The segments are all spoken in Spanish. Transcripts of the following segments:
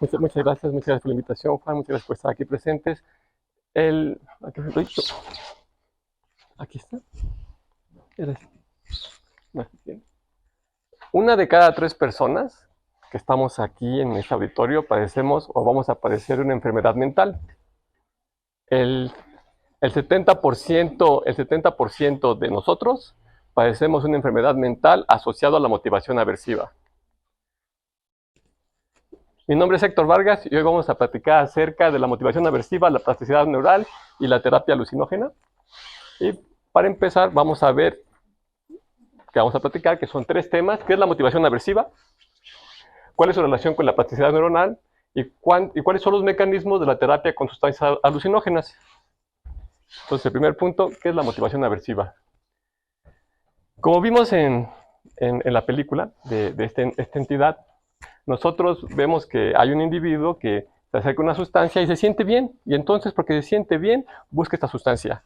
Muchas gracias por la invitación, Juan, muchas gracias por estar aquí presentes. Aquí lo he dicho. Aquí está. No, bien. Una de cada 3 personas que estamos aquí en este auditorio padecemos o vamos a padecer una enfermedad mental. El, el 70% de nosotros padecemos una enfermedad mental asociada a la motivación aversiva. Mi nombre es Héctor Vargas y hoy vamos a platicar acerca de la motivación aversiva, la plasticidad neural y la terapia alucinógena. Y para empezar vamos a ver que vamos a platicar, que son 3 temas, que es la motivación aversiva, cuál es su relación con la plasticidad neuronal y cuáles son los mecanismos de la terapia con sustancias alucinógenas. Entonces, el primer punto, ¿qué es la motivación aversiva? Como vimos en la película de esta entidad, nosotros vemos que hay un individuo que se acerca a una sustancia y se siente bien, y entonces, porque se siente bien, busca esta sustancia.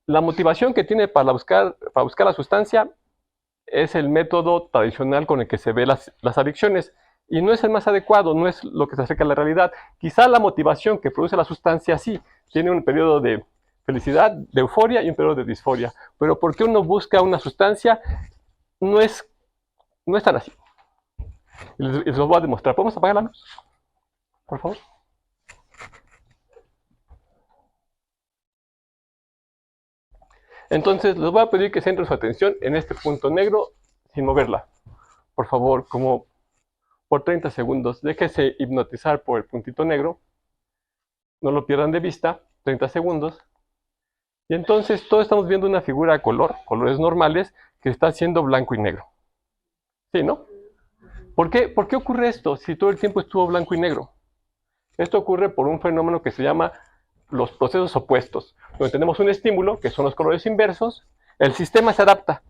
La motivación que tiene para buscar la sustancia es el método tradicional con el que se ve las adicciones, y no es el más adecuado, no es lo que se acerca a la realidad. Quizá la motivación que produce la sustancia sí, tiene un periodo de felicidad, de euforia y un periodo de disforia, pero ¿por qué uno busca una sustancia? No es tan así. Y les lo voy a demostrar. ¿Podemos apagar la luz? Por favor. Entonces, les voy a pedir que centren su atención en este punto negro sin moverla. Por favor, como por 30 segundos, déjese hipnotizar por el puntito negro. No lo pierdan de vista, 30 segundos. Y entonces todos estamos viendo una figura a colores normales, que está siendo blanco y negro. ¿Sí, no? ¿Por qué ocurre esto si todo el tiempo estuvo blanco y negro? Esto ocurre por un fenómeno que se llama los procesos opuestos, donde tenemos un estímulo, que son los colores inversos, el sistema se adapta.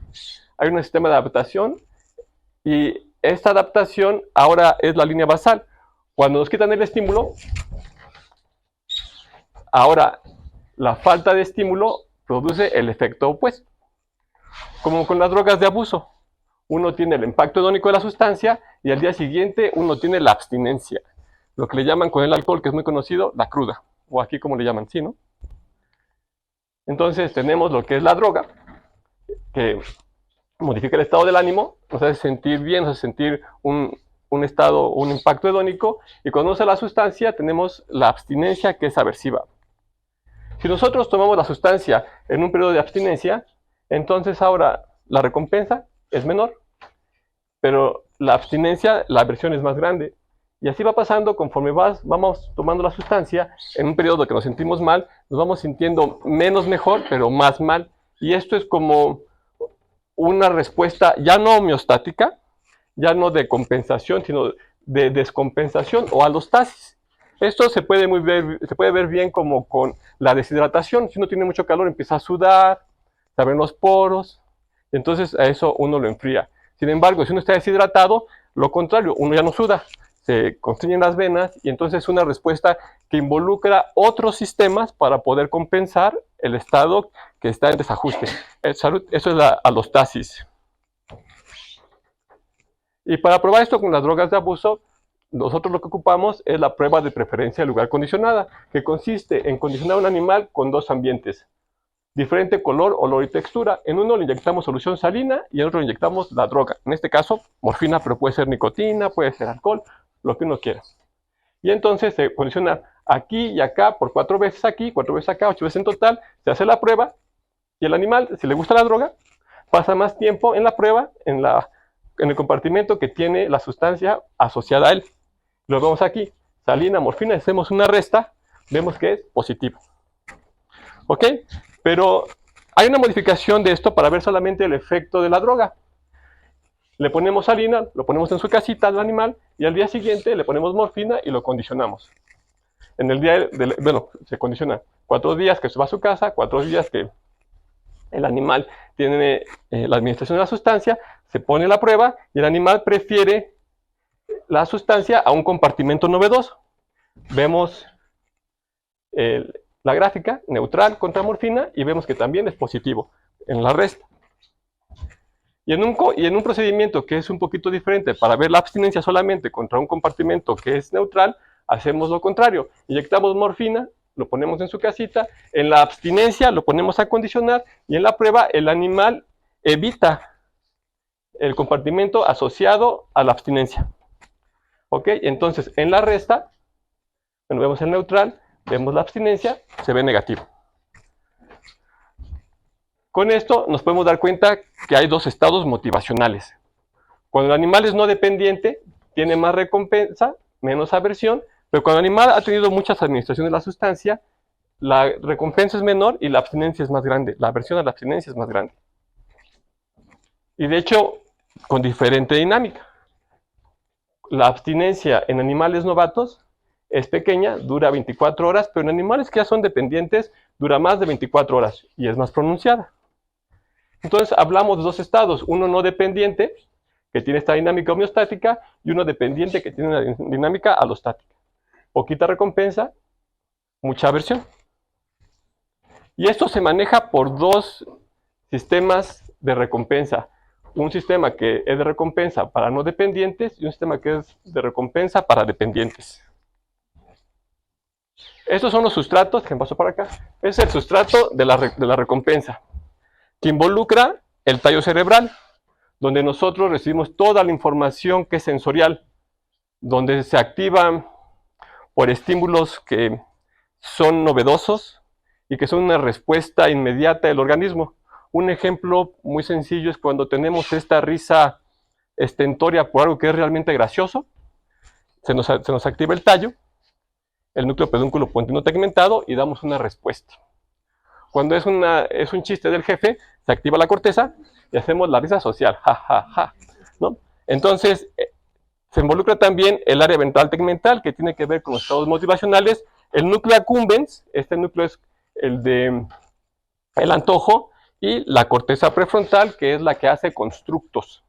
Hay un sistema de adaptación y esta adaptación ahora es la línea basal. Cuando nos quitan el estímulo, ahora la falta de estímulo produce el efecto opuesto. Como con las drogas de abuso. Uno tiene el impacto hedónico de la sustancia y al día siguiente uno tiene la abstinencia. Lo que le llaman con el alcohol, que es muy conocido, la cruda. O aquí como le llaman, ¿sí, no? Entonces tenemos lo que es la droga, que modifica el estado del ánimo, nos hace sentir bien, nos hace sentir un estado, un impacto hedónico, y cuando usa la sustancia tenemos la abstinencia, que es aversiva. Si nosotros tomamos la sustancia en un periodo de abstinencia, entonces ahora la recompensa es menor, pero la abstinencia, la aversión es más grande. Y así va pasando conforme vamos tomando la sustancia, en un periodo que nos sentimos mal, nos vamos sintiendo menos mejor, pero más mal. Y esto es como una respuesta ya no homeostática, ya no de compensación, sino de descompensación o alostasis. Esto se puede ver bien como con la deshidratación. Si uno tiene mucho calor, empieza a sudar, se abren los poros, y entonces a eso uno lo enfría. Sin embargo, si uno está deshidratado, lo contrario, uno ya no suda, se constriñen las venas y entonces es una respuesta que involucra otros sistemas para poder compensar el estado que está en desajuste. Eso es la alostasis. Y para probar esto con las drogas de abuso, nosotros lo que ocupamos es la prueba de preferencia de lugar condicionada, que consiste en condicionar un animal con 2 ambientes, diferente color, olor y textura. En uno le inyectamos solución salina y en otro le inyectamos la droga. En este caso, morfina, pero puede ser nicotina, puede ser alcohol, lo que uno quiera. Y entonces se condiciona aquí y acá por 4 veces aquí, 4 veces acá, 8 veces en total. Se hace la prueba y el animal, si le gusta la droga, pasa más tiempo en la prueba, en el compartimento que tiene la sustancia asociada a él. Lo vemos aquí, salina, morfina, hacemos una resta, vemos que es positivo. ¿Ok? Pero hay una modificación de esto para ver solamente el efecto de la droga. Le ponemos salina, lo ponemos en su casita al animal y al día siguiente le ponemos morfina y lo condicionamos. En el día, se condiciona 4 días que se va a su casa, 4 días que el animal tiene la administración de la sustancia, se pone la prueba y el animal prefiere la sustancia a un compartimento novedoso. Vemos la gráfica neutral contra morfina y vemos que también es positivo en la resta. Y en un procedimiento que es un poquito diferente para ver la abstinencia solamente contra un compartimento que es neutral, hacemos lo contrario. Inyectamos morfina, lo ponemos en su casita, en la abstinencia lo ponemos a condicionar y en la prueba el animal evita el compartimento asociado a la abstinencia. ¿Ok? Entonces, en la resta, bueno, vemos el neutral, vemos la abstinencia, se ve negativo. Con esto nos podemos dar cuenta que hay dos estados motivacionales. Cuando el animal es no dependiente, tiene más recompensa, menos aversión, pero cuando el animal ha tenido muchas administraciones de la sustancia, la recompensa es menor y la abstinencia es más grande. La aversión a la abstinencia es más grande. Y de hecho, con diferente dinámica. La abstinencia en animales novatos es pequeña, dura 24 horas, pero en animales que ya son dependientes dura más de 24 horas y es más pronunciada. Entonces hablamos de dos estados, uno no dependiente, que tiene esta dinámica homeostática, y uno dependiente que tiene una dinámica alostática. Poquita recompensa, mucha aversión. Y esto se maneja por dos sistemas de recompensa. Un sistema que es de recompensa para no dependientes y un sistema que es de recompensa para dependientes. Estos son los sustratos, que me paso para acá. Es el sustrato de la recompensa, que involucra el tallo cerebral, donde nosotros recibimos toda la información que es sensorial, donde se activa por estímulos que son novedosos y que son una respuesta inmediata del organismo. Un ejemplo muy sencillo es cuando tenemos esta risa estentoria por algo que es realmente gracioso, se nos activa el tallo, el núcleo pedúnculo pontino tegmentado y damos una respuesta. Cuando es un chiste del jefe, se activa la corteza y hacemos la risa social, ja, ja, ja, ¿no? Entonces, se involucra también el área ventral tegmental, que tiene que ver con los estados motivacionales, el núcleo accumbens, este núcleo es el de el antojo, y la corteza prefrontal, que es la que hace constructos.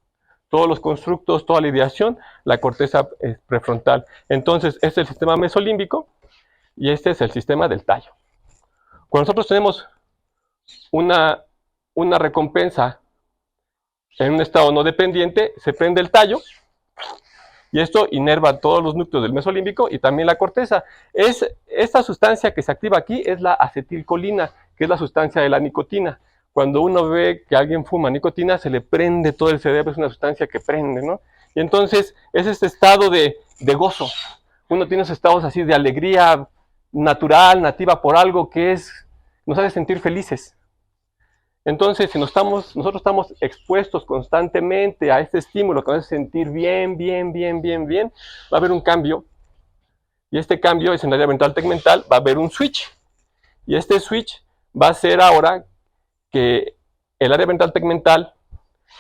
Todos los constructos, toda la ideación, la corteza prefrontal. Entonces, este es el sistema mesolímbico y este es el sistema del tallo. Cuando nosotros tenemos una recompensa en un estado no dependiente, se prende el tallo y esto inerva todos los núcleos del mesolímbico y también la corteza. Esta sustancia que se activa aquí es la acetilcolina, que es la sustancia de la nicotina. Cuando uno ve que alguien fuma nicotina, se le prende todo el cerebro, es una sustancia que prende, ¿no? Y entonces es este estado de gozo. Uno tiene esos estados así de alegría natural, nativa por algo que nos hace sentir felices. Entonces, si nosotros estamos expuestos constantemente a este estímulo que nos hace sentir bien, va a haber un cambio. Y este cambio es en el área ventral tegmental, va a haber un switch. Y este switch va a ser ahora que el área ventral tegmental,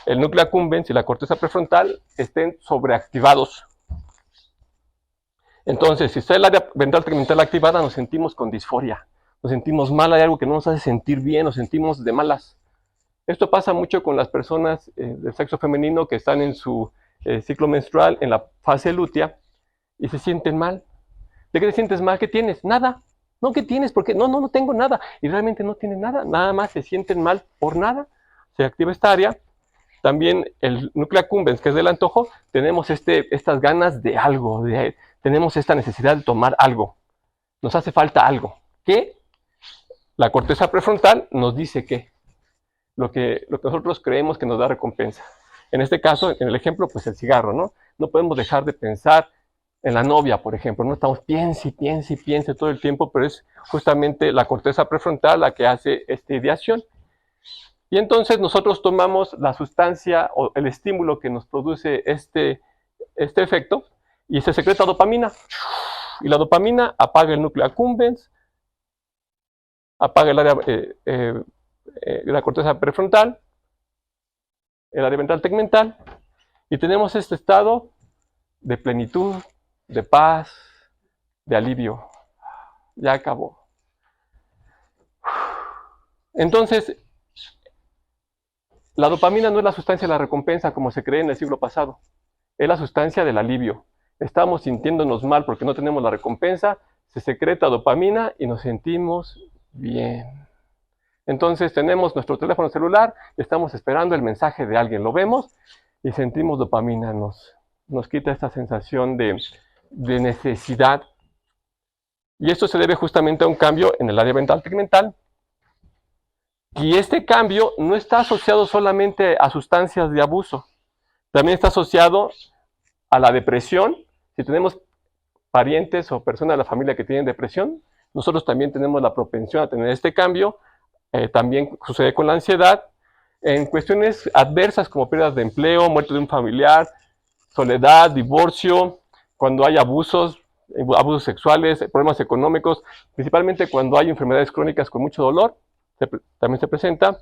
el núcleo accumbens y la corteza prefrontal estén sobreactivados. Entonces, si está el área ventral tegmental activada, nos sentimos con disforia, nos sentimos mal, hay algo que no nos hace sentir bien, nos sentimos de malas. Esto pasa mucho con las personas del sexo femenino que están en su ciclo menstrual, en la fase lútea, y se sienten mal. ¿De qué te sientes mal? ¿Qué tienes? Nada. No, ¿qué tienes? Porque no tengo nada. Y realmente no tienen nada. Nada más se sienten mal por nada. Se activa esta área. También el núcleo accumbens, que es del antojo, tenemos estas ganas de algo. Tenemos esta necesidad de tomar algo. Nos hace falta algo. ¿Qué? La corteza prefrontal nos dice que lo que nosotros creemos que nos da recompensa. En este caso, en el ejemplo, pues el cigarro, ¿no? No podemos dejar de pensar en la novia, por ejemplo, no estamos piense todo el tiempo, pero es justamente la corteza prefrontal la que hace esta ideación. Y entonces nosotros tomamos la sustancia o el estímulo que nos produce este efecto y se secreta dopamina. Y la dopamina apaga el núcleo accumbens, apaga el área la corteza prefrontal, el área ventral tegmental, y tenemos este estado de plenitud, de paz, de alivio. Ya acabó. Entonces, la dopamina no es la sustancia de la recompensa como se cree en el siglo pasado, es la sustancia del alivio. Estamos sintiéndonos mal porque no tenemos la recompensa, se secreta dopamina y nos sentimos bien. Entonces tenemos nuestro teléfono celular, estamos esperando el mensaje de alguien, lo vemos y sentimos dopamina, nos quita esta sensación de necesidad. Y esto se debe justamente a un cambio en el área ventral tegmental. Y este cambio no está asociado solamente a sustancias de abuso, también está asociado a la depresión. Si tenemos parientes o personas de la familia que tienen depresión, nosotros también tenemos la propensión a tener este cambio. También sucede con la ansiedad. En cuestiones adversas como pérdidas de empleo, muerte de un familiar, soledad, divorcio, cuando hay abusos sexuales, problemas económicos, principalmente cuando hay enfermedades crónicas con mucho dolor, también se presenta.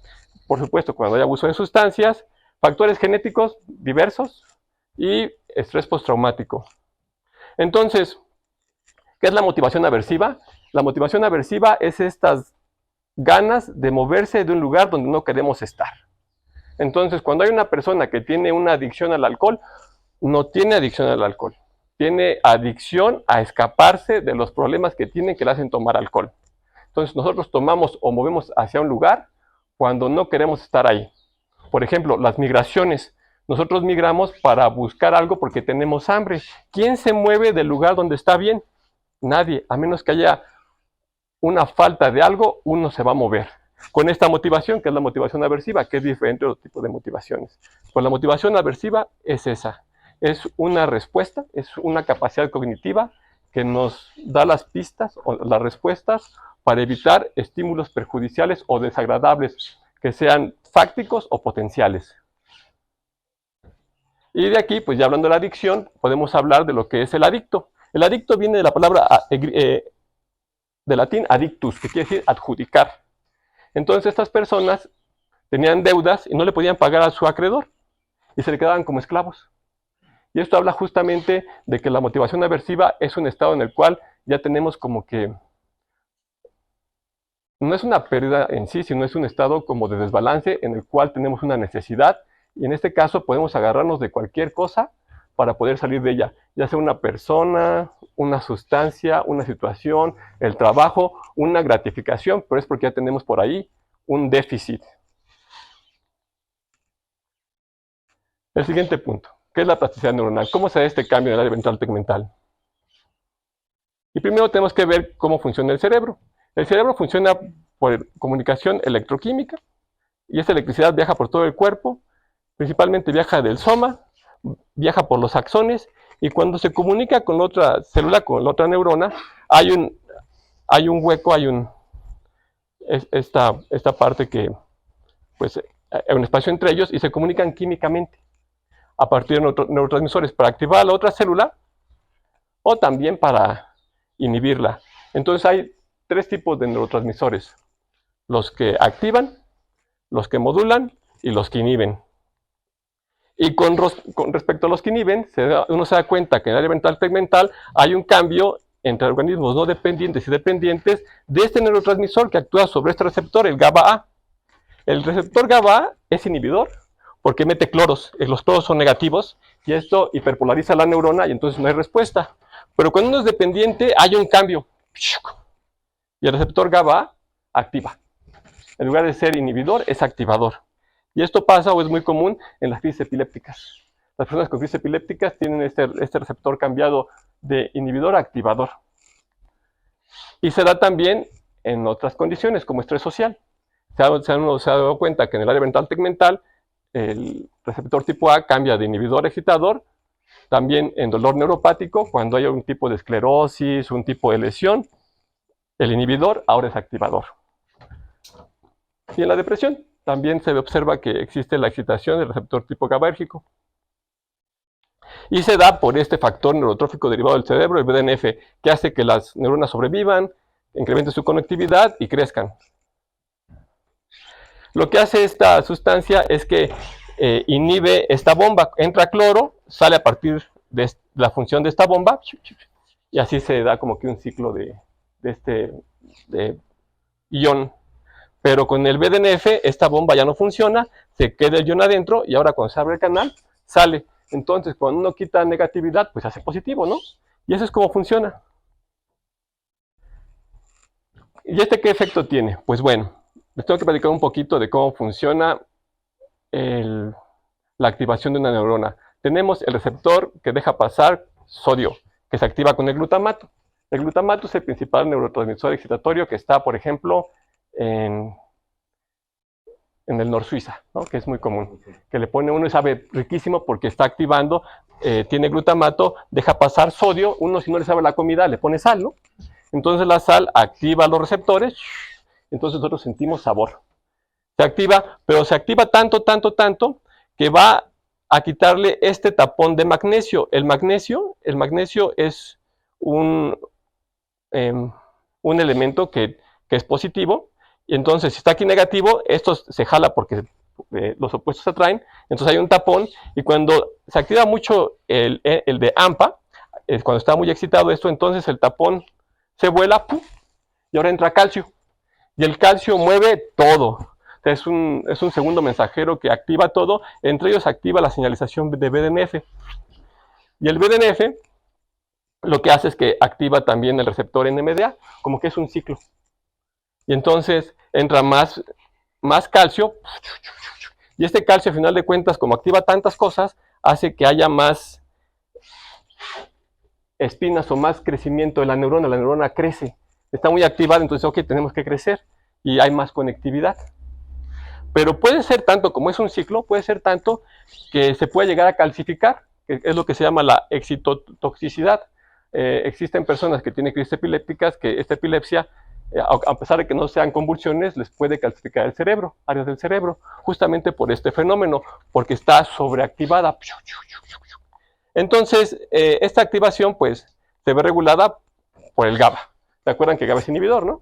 Por supuesto, cuando hay abuso de sustancias, factores genéticos diversos y estrés postraumático. Entonces, ¿qué es la motivación aversiva? La motivación aversiva es estas ganas de moverse de un lugar donde no queremos estar. Entonces, cuando hay una persona que tiene una adicción al alcohol, no tiene adicción al alcohol, tiene adicción a escaparse de los problemas que tienen que le hacen tomar alcohol. Entonces, nosotros tomamos o movemos hacia un lugar cuando no queremos estar ahí. Por ejemplo, las migraciones. Nosotros migramos para buscar algo porque tenemos hambre. ¿Quién se mueve del lugar donde está bien? Nadie, a menos que haya una falta de algo, uno se va a mover. Con esta motivación, que es la motivación aversiva, que es diferente de otro tipo de motivaciones. Pues la motivación aversiva es esa. Es una respuesta, es una capacidad cognitiva que nos da las pistas o las respuestas para evitar estímulos perjudiciales o desagradables, que sean fácticos o potenciales. Y de aquí, pues ya hablando de la adicción, podemos hablar de lo que es el adicto. El adicto viene de la palabra de latín adictus, que quiere decir adjudicar. Entonces estas personas tenían deudas y no le podían pagar a su acreedor y se le quedaban como esclavos. Y esto habla justamente de que la motivación aversiva es un estado en el cual ya tenemos como que, no es una pérdida en sí, sino es un estado como de desbalance en el cual tenemos una necesidad y en este caso podemos agarrarnos de cualquier cosa para poder salir de ella, ya sea una persona, una sustancia, una situación, el trabajo, una gratificación, pero es porque ya tenemos por ahí un déficit. El siguiente punto, ¿qué es la plasticidad neuronal? ¿Cómo se da este cambio en el área ventral tegmental? Y primero tenemos que ver cómo funciona el cerebro. El cerebro funciona por comunicación electroquímica y esta electricidad viaja por todo el cuerpo, principalmente viaja del soma, viaja por los axones y cuando se comunica con la otra célula, con la otra neurona, hay un hueco, esta parte que, pues, hay un espacio entre ellos y se comunican químicamente a partir de neurotransmisores para activar a la otra célula o también para inhibirla. Entonces hay tres tipos de neurotransmisores: los que activan, los que modulan y los que inhiben. Y con respecto a los que inhiben, uno se da cuenta que en el área ventral tegmental hay un cambio entre organismos no dependientes y dependientes de este neurotransmisor que actúa sobre este receptor, el GABA-A. El receptor GABA-A es inhibidor porque mete cloros, los cloros son negativos y esto hiperpolariza la neurona y entonces no hay respuesta. Pero cuando uno es dependiente hay un cambio y el receptor GABA activa. En lugar de ser inhibidor, es activador. Y esto pasa o es muy común en las crisis epilépticas. Las personas con crisis epilépticas tienen este receptor cambiado de inhibidor a activador. Y se da también en otras condiciones, como estrés social. Se ha dado cuenta que en el área ventral tegmental el receptor tipo A cambia de inhibidor a excitador. También en dolor neuropático, cuando hay un tipo de esclerosis, un tipo de lesión, el inhibidor ahora es activador. Y en la depresión también se observa que existe la excitación del receptor tipo GABAérgico. Y se da por este factor neurotrófico derivado del cerebro, el BDNF, que hace que las neuronas sobrevivan, incrementen su conectividad y crezcan. Lo que hace esta sustancia es que inhibe esta bomba. Entra cloro, sale a partir de la función de esta bomba, y así se da como que un ciclo de ion. Pero con el BDNF esta bomba ya no funciona, se queda el ion adentro y ahora cuando se abre el canal, sale. Entonces cuando uno quita negatividad, pues hace positivo, ¿no? Y eso es como funciona. ¿Y qué efecto tiene? Pues bueno, les tengo que platicar un poquito de cómo funciona la activación de una neurona. Tenemos el receptor que deja pasar sodio, que se activa con el glutamato. El glutamato es el principal neurotransmisor excitatorio que está, por ejemplo, en el Norsuiza, ¿no? Que es muy común. Que le pone uno y sabe riquísimo porque está activando, tiene glutamato, deja pasar sodio. Uno, si no le sabe la comida, le pone sal, ¿no? Entonces la sal activa los receptores, entonces nosotros sentimos sabor. Se activa, pero se activa tanto, que va a quitarle este tapón de magnesio. El magnesio es un elemento que es positivo, y entonces si está aquí negativo, esto se jala porque los opuestos se atraen, entonces hay un tapón, y cuando se activa mucho el de AMPA, cuando está muy excitado esto, entonces el tapón se vuela, ¡pum!, y ahora entra calcio, y el calcio mueve todo. Es un segundo mensajero que activa todo, entre ellos activa la señalización de BDNF. Y el BDNF lo que hace es que activa también el receptor NMDA, como que es un ciclo. Y entonces entra más calcio, y este calcio, a final de cuentas, como activa tantas cosas, hace que haya más espinas o más crecimiento de la neurona crece, está muy activada, entonces, ok, tenemos que crecer, y hay más conectividad. Pero puede ser tanto, como es un ciclo, puede ser tanto que se puede llegar a calcificar, que es lo que se llama la excitotoxicidad. Existen personas que tienen crisis epilépticas, que esta epilepsia, a pesar de que no sean convulsiones, les puede calcificar el cerebro, áreas del cerebro, justamente por este fenómeno, porque está sobreactivada. Entonces, esta activación, pues, se ve regulada por el GABA. ¿Se acuerdan que GABA es inhibidor, no?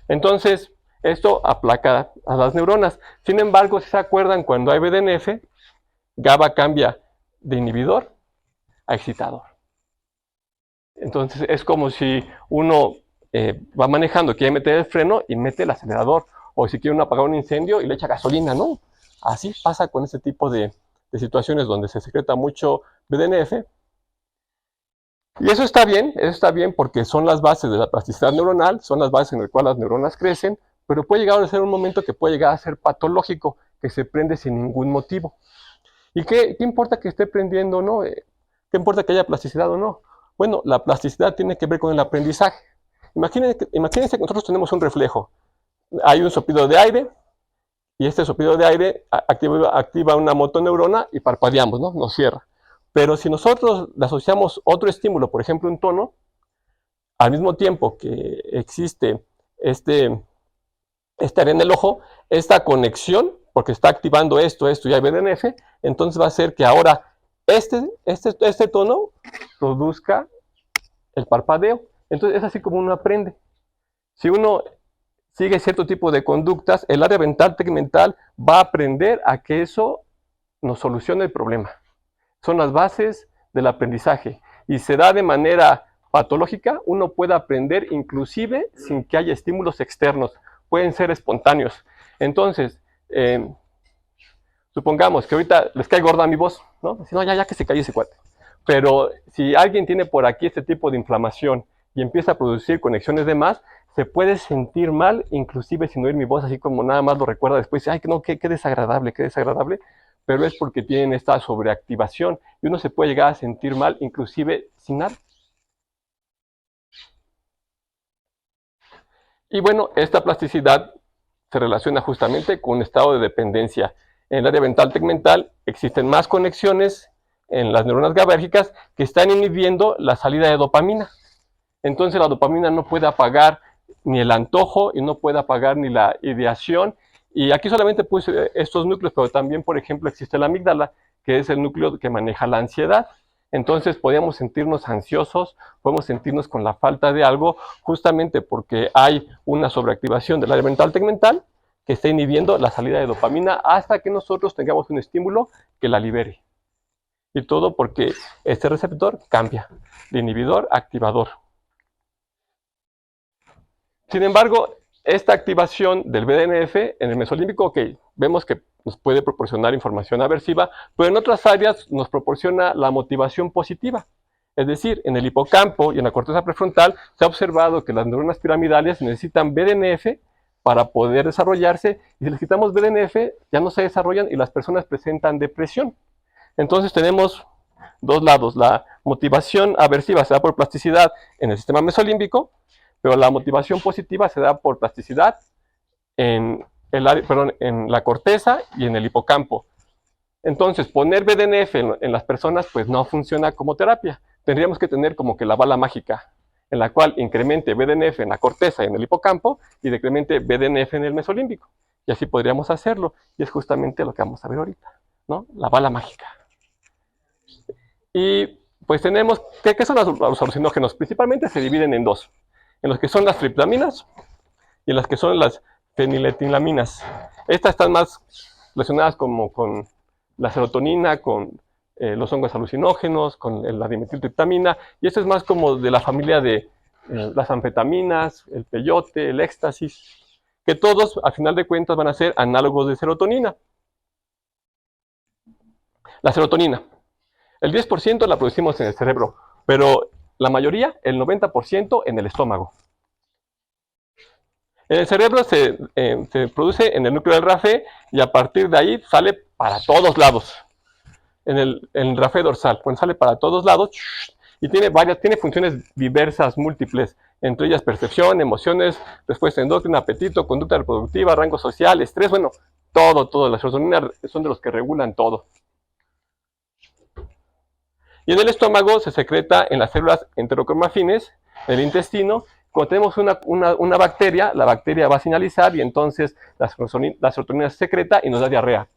Entonces, esto aplaca a las neuronas. Sin embargo, si se acuerdan, cuando hay BDNF, GABA cambia de inhibidor a excitador. Entonces, es como si uno va manejando, quiere meter el freno y mete el acelerador. O si quiere uno apagar un incendio y le echa gasolina, ¿no? Así pasa con este tipo de situaciones donde se secreta mucho BDNF. Y eso está bien porque son las bases de la plasticidad neuronal, son las bases en las cuales las neuronas crecen, pero puede llegar a ser un momento que puede llegar a ser patológico, que se prende sin ningún motivo. ¿Y qué importa que esté prendiendo o no? ¿Qué importa que haya plasticidad o no? Bueno, la plasticidad tiene que ver con el aprendizaje. Imagínense que nosotros tenemos un reflejo. Hay un soplido de aire, y este soplido de aire activa una motoneurona y parpadeamos, ¿no? Nos cierra. Pero si nosotros le asociamos otro estímulo, por ejemplo un tono, al mismo tiempo que existe este área en el ojo, esta conexión, porque está activando esto y hay BDNF, entonces va a hacer que ahora este tono produzca el parpadeo. Entonces es así como uno aprende. Si uno sigue cierto tipo de conductas, el área ventral tegmental va a aprender a que eso nos solucione el problema. Son las bases del aprendizaje y se da de manera patológica. Uno puede aprender inclusive sin que haya estímulos externos, pueden ser espontáneos. Entonces, supongamos que ahorita les cae gorda mi voz, ¿no? Si no, ya que se calle ese cuate. Pero si alguien tiene por aquí este tipo de inflamación y empieza a producir conexiones de más, se puede sentir mal, inclusive sin oír mi voz, así como nada más lo recuerda después, ay, no, qué desagradable, pero es porque tienen esta sobreactivación y uno se puede llegar a sentir mal, inclusive sin nada. Y bueno, esta plasticidad se relaciona justamente con un estado de dependencia. En el área ventral tegmental existen más conexiones en las neuronas GABAérgicas que están inhibiendo la salida de dopamina. Entonces la dopamina no puede apagar ni el antojo y no puede apagar ni la ideación. Y aquí solamente puse estos núcleos, pero también, por ejemplo, existe la amígdala, que es el núcleo que maneja la ansiedad. Entonces podemos sentirnos ansiosos, podemos sentirnos con la falta de algo, justamente porque hay una sobreactivación del área ventral tegmental que está inhibiendo la salida de dopamina hasta que nosotros tengamos un estímulo que la libere. Y todo porque este receptor cambia de inhibidor a activador. Sin embargo, esta activación del BDNF en el mesolímbico, ok, vemos que nos puede proporcionar información aversiva, pero en otras áreas nos proporciona la motivación positiva. Es decir, en el hipocampo y en la corteza prefrontal se ha observado que las neuronas piramidales necesitan BDNF para poder desarrollarse, y si les quitamos BDNF, ya no se desarrollan y las personas presentan depresión. Entonces tenemos dos lados, la motivación aversiva se da por plasticidad en el sistema mesolímbico, pero la motivación positiva se da por plasticidad en la corteza y en el hipocampo. Entonces, poner BDNF en las personas pues no funciona como terapia. Tendríamos que tener como que la bala mágica, en la cual incremente BDNF en la corteza y en el hipocampo y decremente BDNF en el mesolímbico. Y así podríamos hacerlo. Y es justamente lo que vamos a ver ahorita, ¿no? La bala mágica. Y pues tenemos, ¿qué son los alucinógenos? Principalmente se dividen en dos, en los que son las triptaminas y en las que son las feniletilaminas. Estas están más relacionadas como con la serotonina, con los hongos alucinógenos, con la dimetiltriptamina, y esto es más como de la familia de las anfetaminas, el peyote, el éxtasis, que todos, al final de cuentas, van a ser análogos de serotonina. La serotonina, el 10% la producimos en el cerebro, pero la mayoría, el 90%, en el estómago. En el cerebro se produce en el núcleo del RAFE y a partir de ahí sale para todos lados. En el RAFE dorsal, cuando sale para todos lados y tiene funciones diversas, múltiples, entre ellas percepción, emociones, respuesta endocrina, apetito, conducta reproductiva, rango social, estrés, bueno, todo. La serotonina son de los que regulan todo. Y en el estómago se secreta en las células enterocromafines, en el intestino. Cuando tenemos una bacteria, la bacteria va a señalizar y entonces la serotonina se secreta y nos da diarrea.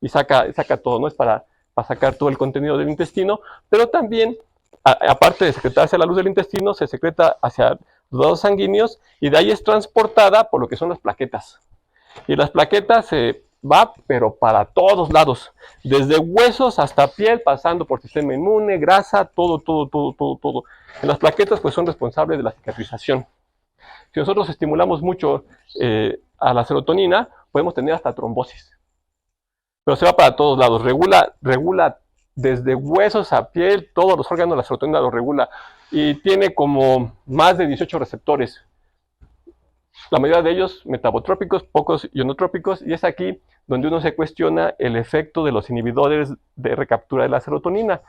Y saca todo, ¿no? Es para sacar todo el contenido del intestino, pero también, aparte de secretarse a la luz del intestino, se secreta hacia los vasos sanguíneos y de ahí es transportada por lo que son las plaquetas. Y las plaquetas se va, pero para todos lados, desde huesos hasta piel, pasando por sistema inmune, grasa, todo. En las plaquetas pues son responsables de la cicatrización. Si nosotros estimulamos mucho a la serotonina, podemos tener hasta trombosis. Pero se va para todos lados, regula desde huesos a piel, todos los órganos, la serotonina lo regula. Y tiene como más de 18 receptores. La mayoría de ellos metabotrópicos, pocos ionotrópicos, y es aquí donde uno se cuestiona el efecto de los inhibidores de recaptura de la serotonina,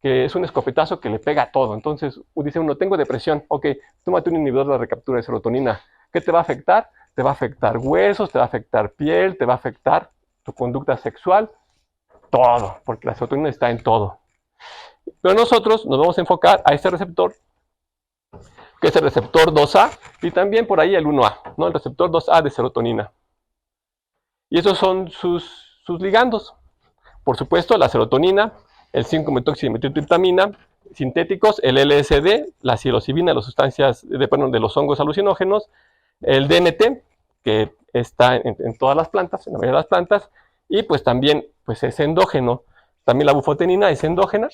que es un escopetazo que le pega a todo. Entonces dice uno, tengo depresión, ok, tómate un inhibidor de la recaptura de serotonina. ¿Qué te va a afectar? Te va a afectar huesos, te va a afectar piel, te va a afectar tu conducta sexual, todo, porque la serotonina está en todo. Pero nosotros nos vamos a enfocar a este receptor, que es el receptor 2A, y también por ahí el 1A, ¿no? El receptor 2A de serotonina. Y esos son sus ligandos. Por supuesto, la serotonina, el 5-metoxidimetiltriptamina, sintéticos, el LSD, la psilocibina, las sustancias de los hongos alucinógenos, el DMT, que está en todas las plantas, en la mayoría de las plantas, y pues también pues es endógeno. También la bufotenina es endógena.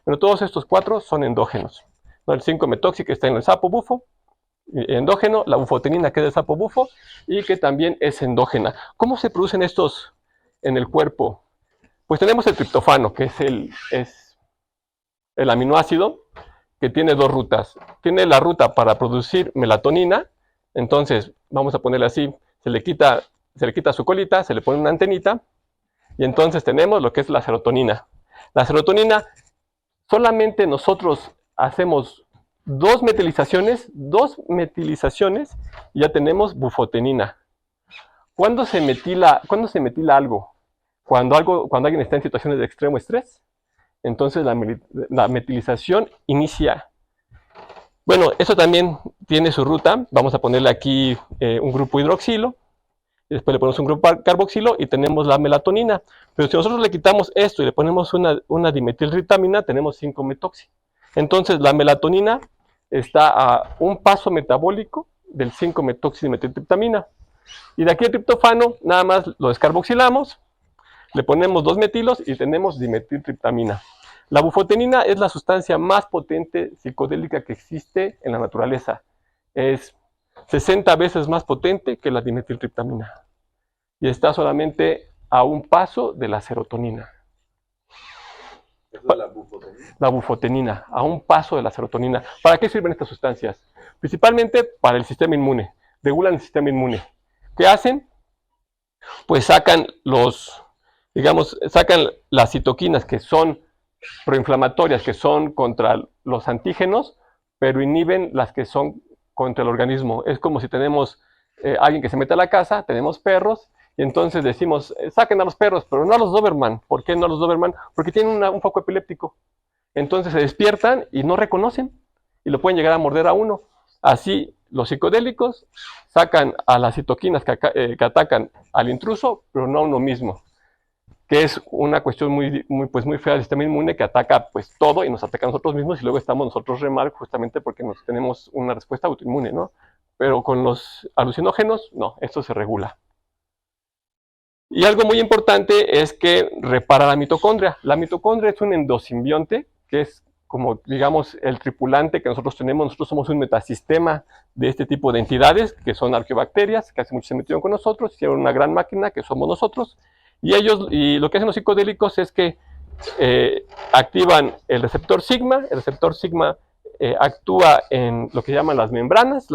Bueno, todos estos cuatro son endógenos. El 5-metoxi que está en el sapo bufo, endógeno, la bufotenina que es del sapo bufo y que también es endógena. ¿Cómo se producen estos en el cuerpo? Pues tenemos el triptofano, que es el aminoácido que tiene dos rutas. Tiene la ruta para producir melatonina, entonces vamos a ponerle así, se le quita su colita, se le pone una antenita y entonces tenemos lo que es la serotonina. La serotonina, solamente nosotros hacemos dos metilizaciones y ya tenemos bufotenina. ¿Cuándo se metila algo? Cuando alguien está en situaciones de extremo estrés, entonces la metilización inicia. Bueno, eso también tiene su ruta. Vamos a ponerle aquí un grupo hidroxilo, y después le ponemos un grupo carboxilo y tenemos la melatonina. Pero si nosotros le quitamos esto y le ponemos una dimetiltriptamina, tenemos 5-metoxi. Entonces la melatonina está a un paso metabólico del 5-metoxidimetiltriptamina. Y de aquí el triptofano, nada más lo descarboxilamos, le ponemos 2 metilos y tenemos dimetiltriptamina. La bufotenina es la sustancia más potente psicodélica que existe en la naturaleza. Es 60 veces más potente que la dimetiltriptamina. Y está solamente a un paso de la serotonina. ¿Es la bufotenina? La bufotenina, a un paso de la serotonina. ¿Para qué sirven estas sustancias? Principalmente para el sistema inmune. regulan el sistema inmune. ¿Qué hacen? Pues sacan sacan las citoquinas que son proinflamatorias, que son contra los antígenos, pero inhiben las que son contra el organismo. Es como si tenemos alguien que se mete a la casa, tenemos perros, y entonces decimos, saquen a los perros, pero no a los Doberman. ¿Por qué no a los Doberman? Porque tienen un foco epiléptico. Entonces se despiertan y no reconocen, y lo pueden llegar a morder a uno. Así, los psicodélicos sacan a las citoquinas que atacan al intruso, pero no a uno mismo, que es una cuestión muy fea del sistema inmune, que ataca pues todo y nos ataca a nosotros mismos, y luego estamos nosotros re mal justamente porque tenemos una respuesta autoinmune, ¿no? Pero con los alucinógenos, no, esto se regula. Y algo muy importante es que repara la mitocondria. La mitocondria es un endosimbionte, que es como, digamos, el tripulante que nosotros tenemos. Nosotros somos un metasistema de este tipo de entidades, que son arqueobacterias, que hace mucho se metieron con nosotros, hicieron una gran máquina, que somos nosotros. Y lo que hacen los psicodélicos es que activan el receptor sigma. El receptor sigma actúa en lo que llaman las membranas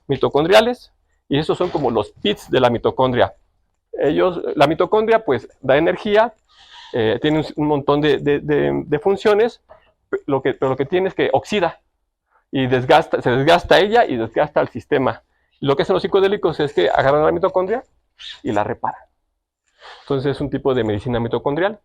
mitocondriales, y esos son como los pits de la mitocondria. La mitocondria pues da energía, tiene un montón de funciones, pero lo que tiene es que oxida y se desgasta ella y desgasta el sistema. Lo que hacen los psicodélicos es que agarran la mitocondria y la reparan. Entonces es un tipo de medicina mitocondrial.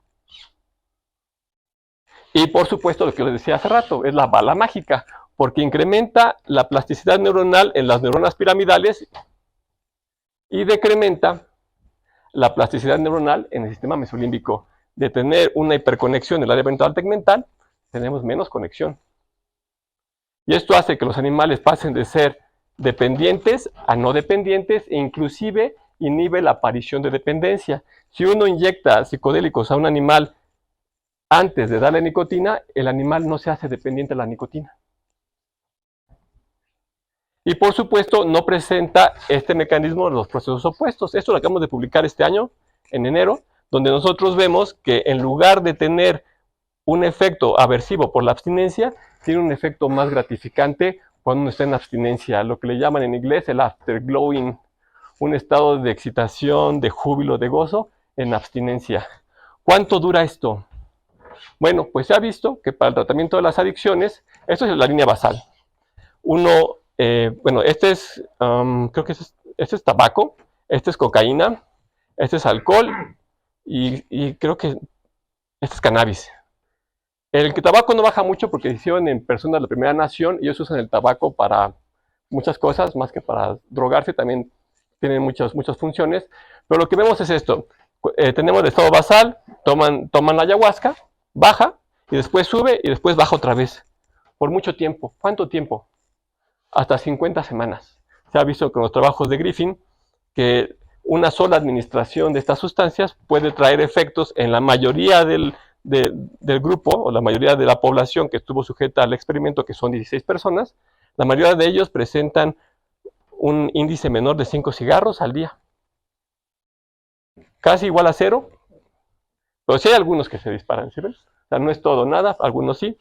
Y por supuesto, lo que les decía hace rato, es la bala mágica, porque incrementa la plasticidad neuronal en las neuronas piramidales y decrementa la plasticidad neuronal en el sistema mesolímbico. De tener una hiperconexión en el área ventral tegmental, tenemos menos conexión. Y esto hace que los animales pasen de ser dependientes a no dependientes, e inclusive inhibe la aparición de dependencia. Si uno inyecta psicodélicos a un animal antes de darle nicotina, el animal no se hace dependiente de la nicotina. Y por supuesto no presenta este mecanismo de los procesos opuestos. Esto lo acabamos de publicar este año, en enero, donde nosotros vemos que en lugar de tener un efecto aversivo por la abstinencia, tiene un efecto más gratificante cuando uno está en abstinencia, lo que le llaman en inglés el afterglowing, un estado de excitación, de júbilo, de gozo en abstinencia. ¿Cuánto dura esto? Bueno, pues se ha visto que para el tratamiento de las adicciones, esto es la línea basal. Este es, creo que este es tabaco, este es cocaína, este es alcohol y creo que este es cannabis. El tabaco no baja mucho porque hicieron en personas de la primera nación, y ellos usan el tabaco para muchas cosas, más que para drogarse, también tienen muchas funciones. Pero lo que vemos es esto, tenemos el estado basal, toman la ayahuasca, baja, y después sube, y después baja otra vez, por mucho tiempo. ¿Cuánto tiempo? Hasta 50 semanas. Se ha visto con los trabajos de Griffin que una sola administración de estas sustancias puede traer efectos en la mayoría del grupo, o la mayoría de la población que estuvo sujeta al experimento, que son 16 personas. La mayoría de ellos presentan un índice menor de 5 cigarros al día. Casi igual a 0, pero sí hay algunos que se disparan, ¿sí ven? O sea, no es todo nada, algunos sí.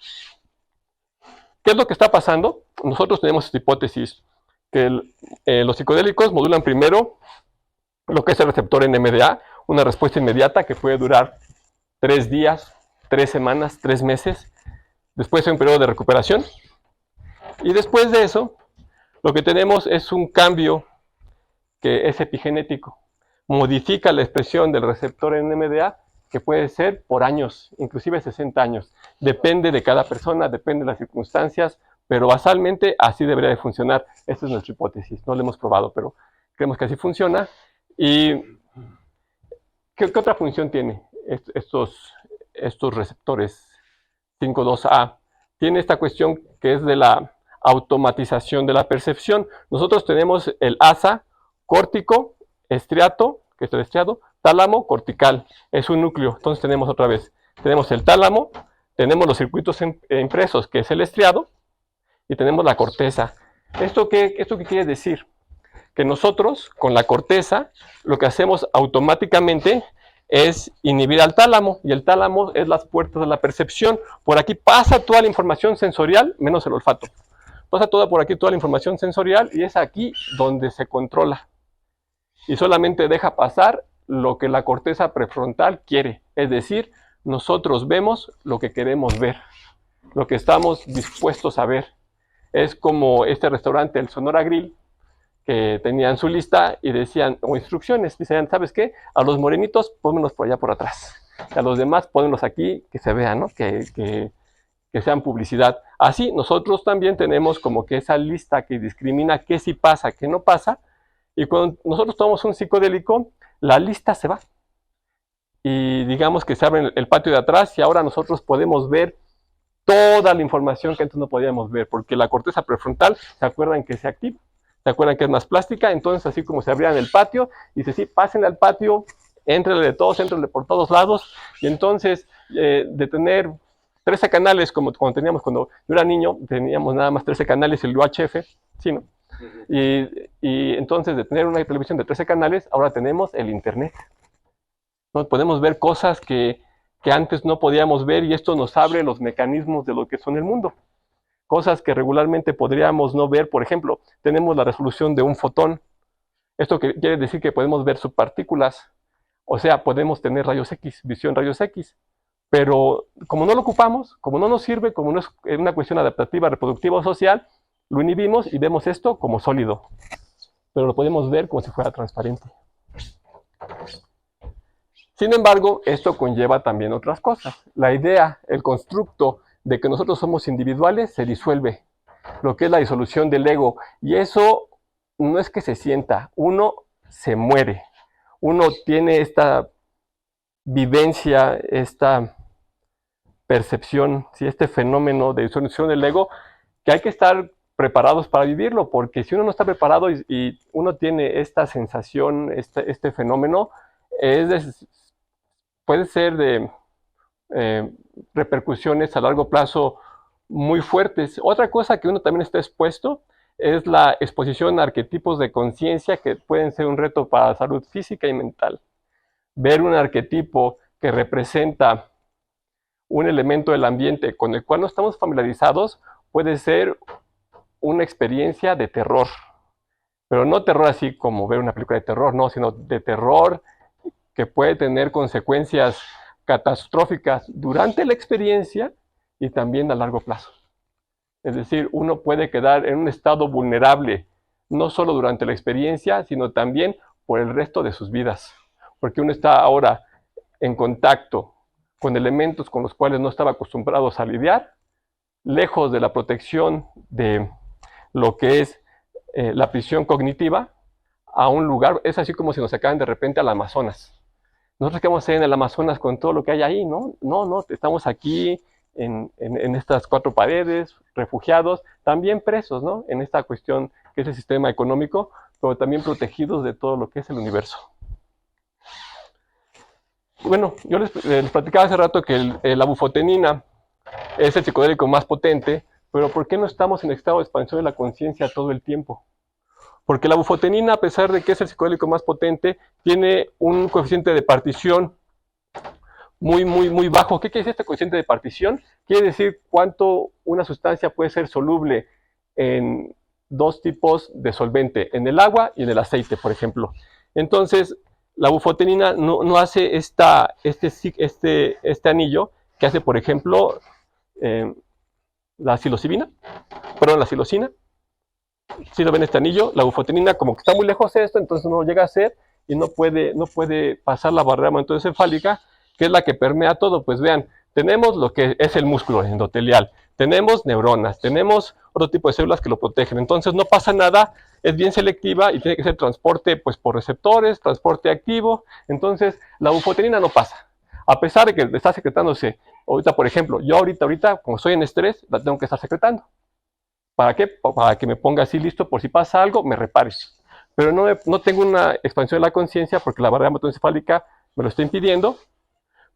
¿Qué es lo que está pasando? Nosotros tenemos esta hipótesis, que los psicodélicos modulan primero lo que es el receptor NMDA, una respuesta inmediata que puede durar 3 días, 3 semanas, 3 meses. Después hay un periodo de recuperación. Y después de eso, lo que tenemos es un cambio que es epigenético. Modifica la expresión del receptor NMDA, que puede ser por años, inclusive 60 años. Depende de cada persona, depende de las circunstancias, pero basalmente así debería de funcionar. Esta es nuestra hipótesis, no lo hemos probado, pero creemos que así funciona. ¿Y qué otra función tiene estos receptores 5,2A? Tiene esta cuestión que es de la automatización de la percepción. Nosotros tenemos el asa córtico, estriato, que es el estriado, tálamo cortical, es un núcleo. Entonces tenemos otra vez, tenemos el tálamo, tenemos los circuitos impresos, que es el estriado, y tenemos la corteza. ¿Esto qué quiere decir? Que nosotros, con la corteza, lo que hacemos automáticamente es inhibir al tálamo, y el tálamo es las puertas de la percepción. Por aquí pasa toda la información sensorial, menos el olfato. pasa toda por aquí, toda la información sensorial, y es aquí donde se controla. Y solamente deja pasar lo que la corteza prefrontal quiere. Es decir, nosotros vemos lo que queremos ver, lo que estamos dispuestos a ver. Es como este restaurante, el Sonora Grill, que tenían su lista y decían, o instrucciones, decían, ¿sabes qué? A los morenitos, pónmelos por allá por atrás. A los demás, pónmelos aquí, que se vean, ¿no? Que sean publicidad. Así, nosotros también tenemos como que esa lista que discrimina qué sí pasa, qué no pasa. Y cuando nosotros tomamos un psicodélico, la lista se va. Y digamos que se abre el patio de atrás y ahora nosotros podemos ver toda la información que antes no podíamos ver, porque la corteza prefrontal, ¿se acuerdan que se activa? ¿Se acuerdan que es más plástica? Entonces, así como se abría en el patio, dice, sí, pásenle al patio, éntrenle de todos, éntrenle por todos lados, y entonces, de tener 13 canales, como cuando teníamos, cuando yo era niño, teníamos nada más 13 canales, el UHF, ¿sí, no? Y entonces, de tener una televisión de 13 canales, ahora tenemos el Internet, ¿no? Podemos ver cosas que antes no podíamos ver, y esto nos abre los mecanismos de lo que son el mundo. Cosas que regularmente podríamos no ver. Por ejemplo, tenemos la resolución de un fotón. Esto quiere decir que podemos ver subpartículas. O sea, podemos tener rayos X, visión rayos X. Pero como no lo ocupamos, como no nos sirve, como no es una cuestión adaptativa, reproductiva o social, lo inhibimos y vemos esto como sólido. Pero lo podemos ver como si fuera transparente. Sin embargo, esto conlleva también otras cosas. La idea, el constructo de que nosotros somos individuales se disuelve, lo que es la disolución del ego. Y eso no es que se sienta, uno se muere. Uno tiene esta vivencia, esta percepción, ¿sí? Este fenómeno de disolución del ego, que hay que estar preparados para vivirlo, porque si uno no está preparado y uno tiene esta sensación, este fenómeno, puede ser de repercusiones a largo plazo muy fuertes. Otra cosa que uno también está expuesto es la exposición a arquetipos de conciencia que pueden ser un reto para la salud física y mental. Ver un arquetipo que representa un elemento del ambiente con el cual no estamos familiarizados puede ser una experiencia de terror. Pero no terror así como ver una película de terror, no, sino de terror que puede tener consecuencias catastróficas durante la experiencia y también a largo plazo. Es decir, uno puede quedar en un estado vulnerable, no solo durante la experiencia, sino también por el resto de sus vidas. Porque uno está ahora en contacto con elementos con los cuales no estaba acostumbrado a lidiar, lejos de la protección de lo que es la prisión cognitiva, a un lugar, es así como si nos sacaran de repente al Amazonas. Nosotros queremos ser en el Amazonas con todo lo que hay ahí, ¿no? No, estamos aquí en estas cuatro paredes, refugiados, también presos, ¿no? En esta cuestión que es el sistema económico, pero también protegidos de todo lo que es el universo. Bueno, yo les platicaba hace rato que la bufotenina es el psicodélico más potente, pero ¿por qué no estamos en estado de expansión de la conciencia todo el tiempo? Porque la bufotenina, a pesar de que es el psicodélico más potente, tiene un coeficiente de partición muy bajo. ¿Qué quiere decir este coeficiente de partición? Quiere decir cuánto una sustancia puede ser soluble en dos tipos de solvente, en el agua y en el aceite, por ejemplo. Entonces, la bufotenina no hace este anillo que hace, por ejemplo, la psilocibina, la psilocina. Si lo ven este anillo, la bufotenina como que está muy lejos de esto, entonces no llega a ser y no puede pasar la barrera magnetoencefálica, que es la que permea todo. Pues vean, tenemos lo que es el músculo endotelial, tenemos neuronas, tenemos otro tipo de células que lo protegen, entonces no pasa nada, es bien selectiva y tiene que ser transporte pues por receptores, transporte activo, entonces la bufotenina no pasa. A pesar de que está secretándose, ahorita por ejemplo, yo ahorita como estoy en estrés, la tengo que estar secretando. ¿Para qué? Para que me ponga así listo por si pasa algo, me repares. Pero no tengo una expansión de la conciencia porque la barrera hematoencefálica me lo está impidiendo.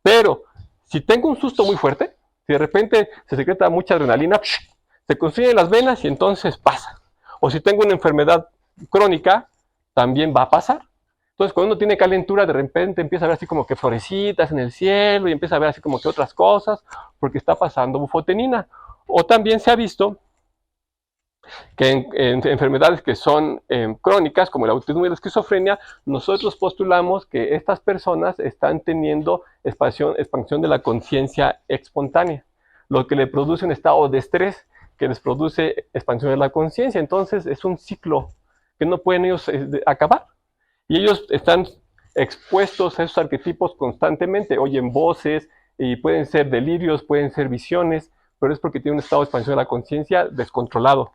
Pero si tengo un susto muy fuerte, si de repente se secreta mucha adrenalina, se construyen las venas y entonces pasa. O si tengo una enfermedad crónica, también va a pasar. Entonces, cuando uno tiene calentura, de repente empieza a ver así como que florecitas en el cielo y empieza a ver así como que otras cosas porque está pasando bufotenina. O también se ha visto que en enfermedades que son crónicas, como el autismo y la esquizofrenia, nosotros postulamos que estas personas están teniendo expansión de la conciencia espontánea, lo que le produce un estado de estrés que les produce expansión de la conciencia. Entonces es un ciclo que no pueden ellos acabar. Y ellos están expuestos a esos arquetipos constantemente, oyen voces, y pueden ser delirios, pueden ser visiones, pero es porque tienen un estado de expansión de la conciencia descontrolado.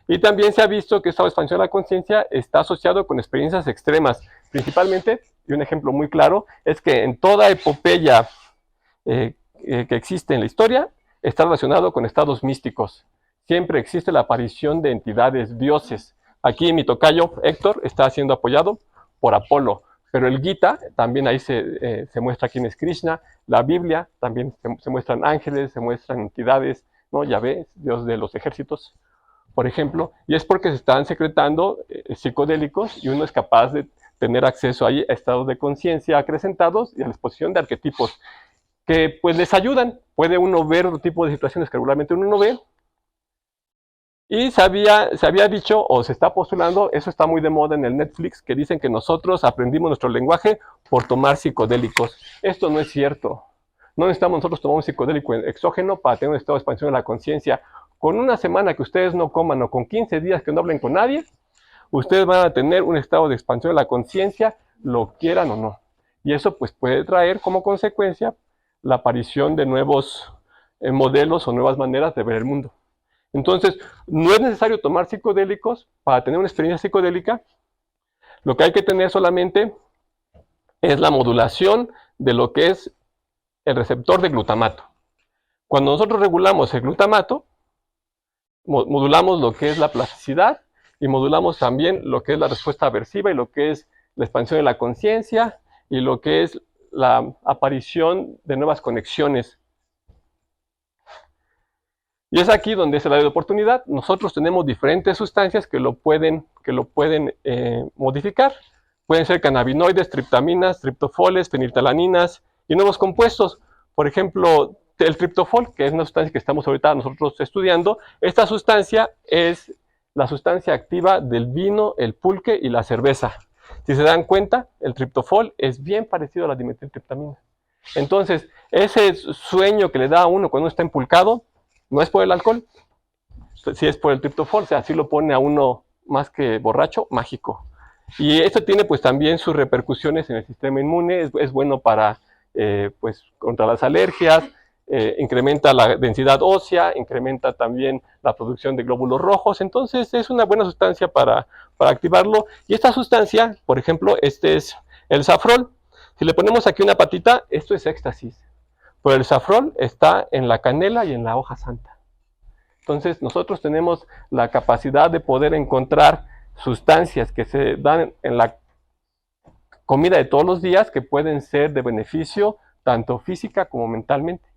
Y también se ha visto que esta expansión de la conciencia está asociado con experiencias extremas, principalmente, y un ejemplo muy claro, es que en toda epopeya que existe en la historia, está relacionado con estados místicos. Siempre existe la aparición de entidades, dioses. Aquí mi tocayo, Héctor, está siendo apoyado por Apolo, pero el Gita, también ahí se muestra quién es Krishna, la Biblia, también se muestran ángeles, se muestran entidades, ¿no? Yahvé, Dios de los ejércitos, por ejemplo, y es porque se están secretando psicodélicos y uno es capaz de tener acceso ahí a estados de conciencia acrecentados y a la exposición de arquetipos que pues les ayudan. Puede uno ver otro tipo de situaciones que regularmente uno no ve. Y se había dicho, o se está postulando, eso está muy de moda en el Netflix, que dicen que nosotros aprendimos nuestro lenguaje por tomar psicodélicos. Esto no es cierto. No necesitamos nosotros tomar un psicodélico exógeno para tener un estado de expansión de la conciencia. Con una semana que ustedes no coman o con 15 días que no hablen con nadie, ustedes van a tener un estado de expansión de la conciencia, lo quieran o no. Y eso pues puede traer como consecuencia la aparición de nuevos modelos o nuevas maneras de ver el mundo. Entonces, no es necesario tomar psicodélicos para tener una experiencia psicodélica. Lo que hay que tener solamente es la modulación de lo que es el receptor de glutamato. Cuando nosotros regulamos el glutamato, modulamos lo que es la plasticidad y modulamos también lo que es la respuesta aversiva y lo que es la expansión de la conciencia y lo que es la aparición de nuevas conexiones. Y es aquí donde es el área de oportunidad. Nosotros tenemos diferentes sustancias que lo pueden modificar. Pueden ser cannabinoides, triptaminas, triptofoles, feniltalaninas y nuevos compuestos. Por ejemplo, el triptofol, que es una sustancia que estamos ahorita nosotros estudiando. Esta sustancia es la sustancia activa del vino, el pulque y la cerveza. Si se dan cuenta, el triptofol es bien parecido a la dimetiltriptamina. Entonces, ese sueño que le da a uno cuando uno está empulcado, no es por el alcohol, si es por el triptofol, o sea, así lo pone a uno más que borracho, mágico. Y esto tiene pues también sus repercusiones en el sistema inmune, es bueno para, pues, contra las alergias, incrementa la densidad ósea, incrementa también la producción de glóbulos rojos, entonces es una buena sustancia para activarlo. Y esta sustancia, por ejemplo, este es el safrol. Si le ponemos aquí una patita, esto es éxtasis. Pero el safrol está en la canela y en la hoja santa. Entonces nosotros tenemos la capacidad de poder encontrar sustancias que se dan en la comida de todos los días que pueden ser de beneficio tanto física como mentalmente.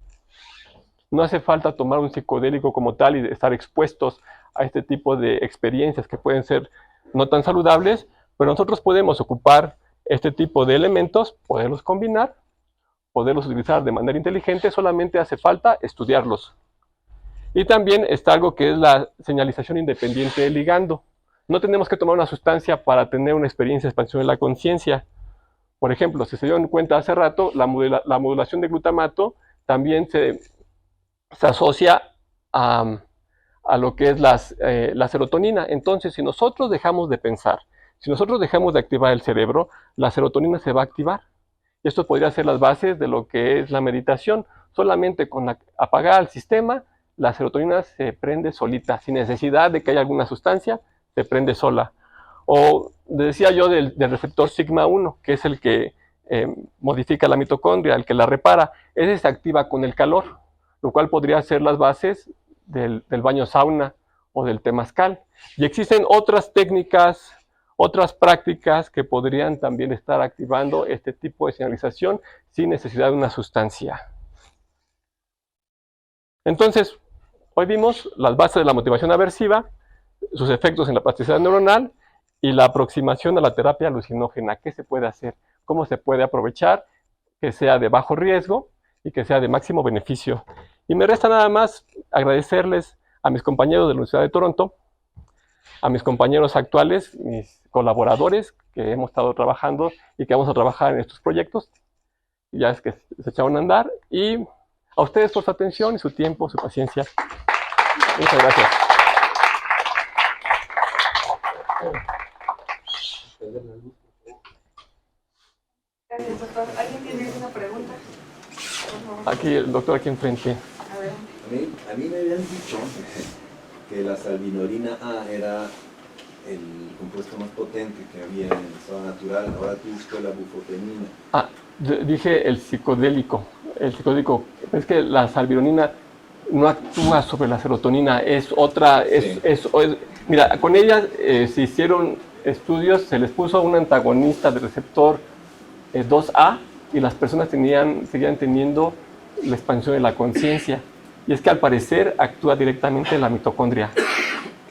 No hace falta tomar un psicodélico como tal y estar expuestos a este tipo de experiencias que pueden ser no tan saludables, pero nosotros podemos ocupar este tipo de elementos, poderlos combinar, poderlos utilizar de manera inteligente, solamente hace falta estudiarlos. Y también está algo que es la señalización independiente del ligando. No tenemos que tomar una sustancia para tener una experiencia de expansión de la conciencia. Por ejemplo, si se dieron cuenta hace rato, la modulación de glutamato también se asocia a lo que es la serotonina. Entonces, si nosotros dejamos de pensar, si nosotros dejamos de activar el cerebro, la serotonina se va a activar. Esto podría ser las bases de lo que es la meditación. Solamente con apagar el sistema, la serotonina se prende solita, sin necesidad de que haya alguna sustancia, se prende sola. O decía yo del receptor sigma 1, que es el que modifica la mitocondria, el que la repara. Ese se activa con el calor, lo cual podría ser las bases del baño sauna o del temazcal. Y existen otras técnicas, otras prácticas que podrían también estar activando este tipo de señalización sin necesidad de una sustancia. Entonces, hoy vimos las bases de la motivación aversiva, sus efectos en la plasticidad neuronal y la aproximación a la terapia alucinógena. ¿Qué se puede hacer? ¿Cómo se puede aprovechar que sea de bajo riesgo y que sea de máximo beneficio? Y me resta nada más agradecerles a mis compañeros de la Universidad de Toronto, a mis compañeros actuales, mis colaboradores que hemos estado trabajando y que vamos a trabajar en estos proyectos, ya es que se echaron a andar, y a ustedes por su atención y su tiempo, su paciencia. Muchas gracias. Gracias, doctor. ¿Alguien tiene alguna pregunta? Aquí el doctor aquí enfrente. A ver. A mí me habían dicho que la salvinorina A era el compuesto más potente que había en el estado natural. Ahora tú usas la bufotenina. Ah, dije el psicodélico. El psicodélico. Es que la salvironina no actúa sobre la serotonina, es otra. Sí. Mira, con ella se hicieron estudios, se les puso un antagonista del receptor 2A y las personas seguían teniendo la expansión de la conciencia. Y es que al parecer actúa directamente en la mitocondria.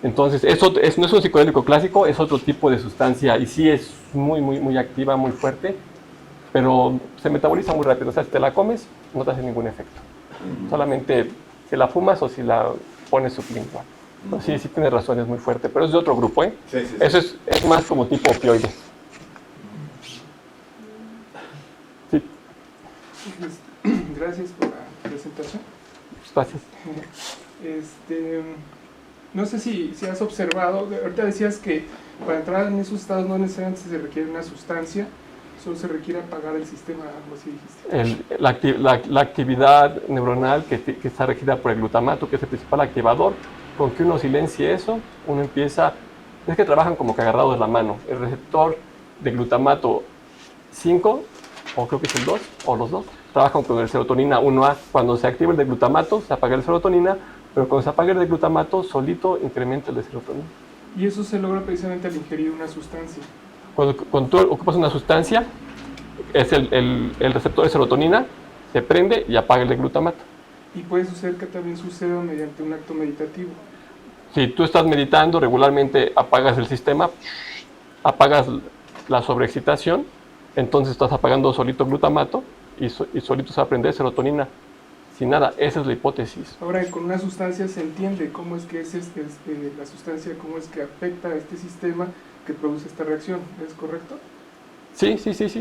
Entonces, no es un psicodélico clásico, es otro tipo de sustancia y sí es muy activa, muy fuerte, pero se metaboliza muy rápido. O sea, si te la comes, no te hace ningún efecto. Solamente si la fumas o si la pones sublingual. Sí tienes razón, es muy fuerte, pero es de otro grupo, ¿eh? Sí. Eso es más como tipo opioide. Sí, Gracias por la presentación. gracias. No sé si has observado, ahorita decías que para entrar en esos estados no necesariamente se requiere una sustancia, solo se requiere apagar el sistema, algo así dijiste. La actividad neuronal que está regida por el glutamato, que es el principal activador, con que uno silencie eso, uno empieza, es que trabajan como que agarrados de la mano. El receptor de glutamato 5, o creo que es el 2, o los dos, trabajan con el serotonina 1A. Cuando se activa el de glutamato, se apaga el serotonina, pero cuando se apaga el de glutamato, solito incrementa el de serotonina. Y eso se logra precisamente al ingerir una sustancia. Cuando tú ocupas una sustancia, es el receptor de serotonina, se prende y apaga el de glutamato. Y puede suceder que también suceda mediante un acto meditativo. Si tú estás meditando, regularmente apagas el sistema, apagas la sobreexcitación, entonces estás apagando solito glutamato y solito se va a prender serotonina. Sin nada, esa es la hipótesis. Ahora, con una sustancia se entiende cómo es que la sustancia, cómo es que afecta a este sistema que produce esta reacción, ¿es correcto? Sí.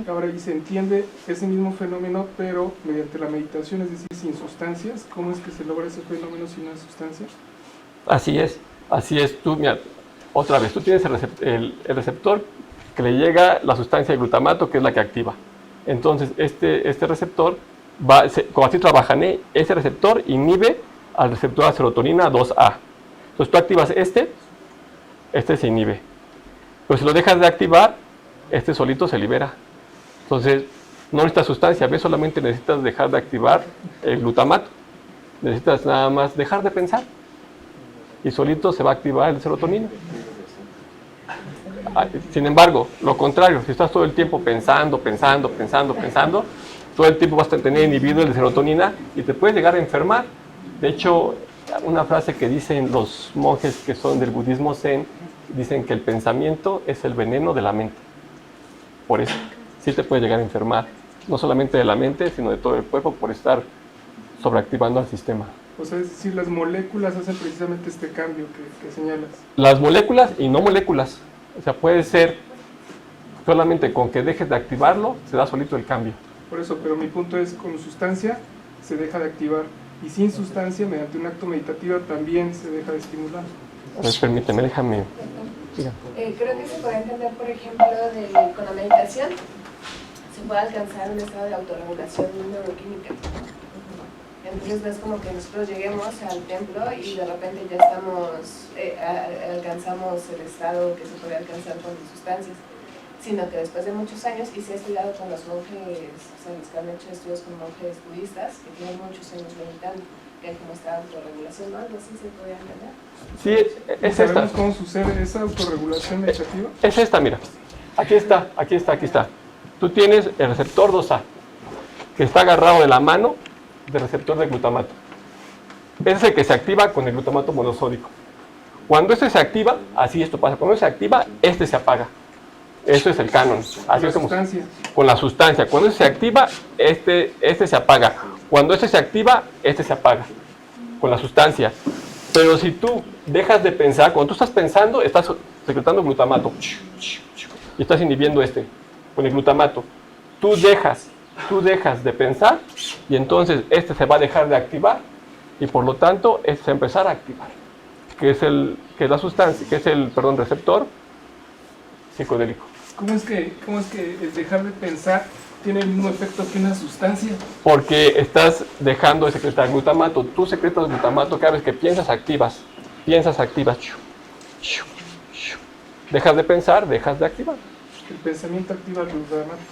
Ahora, y se entiende ese mismo fenómeno, pero mediante la meditación, es decir, sin sustancias. ¿Cómo es que se logra ese fenómeno sin una sustancia? Así es. Tú, mira, otra vez, tú tienes el receptor que le llega la sustancia de glutamato, que es la que activa. Entonces, este receptor, como así trabajan, ese receptor inhibe al receptor de serotonina 2A. Entonces, tú activas este se inhibe. Pero si lo dejas de activar, este solito se libera. Entonces, no necesitas sustancia, ¿ves? Solamente necesitas dejar de activar el glutamato. Necesitas nada más dejar de pensar. Y solito se va a activar el serotonina. Sin embargo, lo contrario, si estás todo el tiempo pensando, todo el tiempo vas a tener inhibido el serotonina y te puedes llegar a enfermar. De hecho, una frase que dicen los monjes que son del budismo zen, dicen que el pensamiento es el veneno de la mente. Por eso, sí te puede llegar a enfermar, no solamente de la mente, sino de todo el cuerpo por estar sobreactivando al sistema. O sea, es decir, las moléculas hacen precisamente este cambio que señalas. Las moléculas y no moléculas. O sea, puede ser solamente con que dejes de activarlo, se da solito el cambio. Por eso, pero mi punto es, con sustancia se deja de activar, y sin sustancia, mediante un acto meditativo, también se deja de estimular. A ver, permíteme, déjame. Creo que se puede entender, por ejemplo, con la meditación, se puede alcanzar un estado de autorregulación neuroquímica. Entonces no es como que nosotros lleguemos al templo y de repente ya alcanzamos el estado que se puede alcanzar con las sustancias, sino que después de muchos años, y se ha estudiado con los monjes, o sea, los que han hecho estudios con monjes budistas, que tienen muchos años meditando, que hay como esta autorregulación, ¿no? Algo así se podría entender. Sí, es ¿Sabemos esta. cómo sucede esa autorregulación meditativa? Es esta, mira. Aquí está. Tú tienes el receptor 2A, que está agarrado de la mano del receptor de glutamato. Ese es el que se activa con el glutamato monosódico. Cuando este se activa, así esto pasa. Cuando se activa, este se apaga. Eso es el canon. Así es como con la sustancia. Cuando este se activa, este se apaga. Cuando este se activa, este se apaga. Con la sustancia. Pero si tú dejas de pensar, cuando tú estás pensando, estás secretando glutamato y estás inhibiendo con el glutamato. Tú dejas de pensar y entonces se va a dejar de activar y por lo tanto se va a empezar a activar, que es la sustancia, que es el receptor psicodélico. ¿Cómo es que el dejar de pensar tiene el mismo efecto que una sustancia? Porque estás dejando de secretar glutamato. Tú secretas glutamato cada vez que piensas, activas. Dejas de pensar, dejas de activar. El pensamiento activa el glutamato.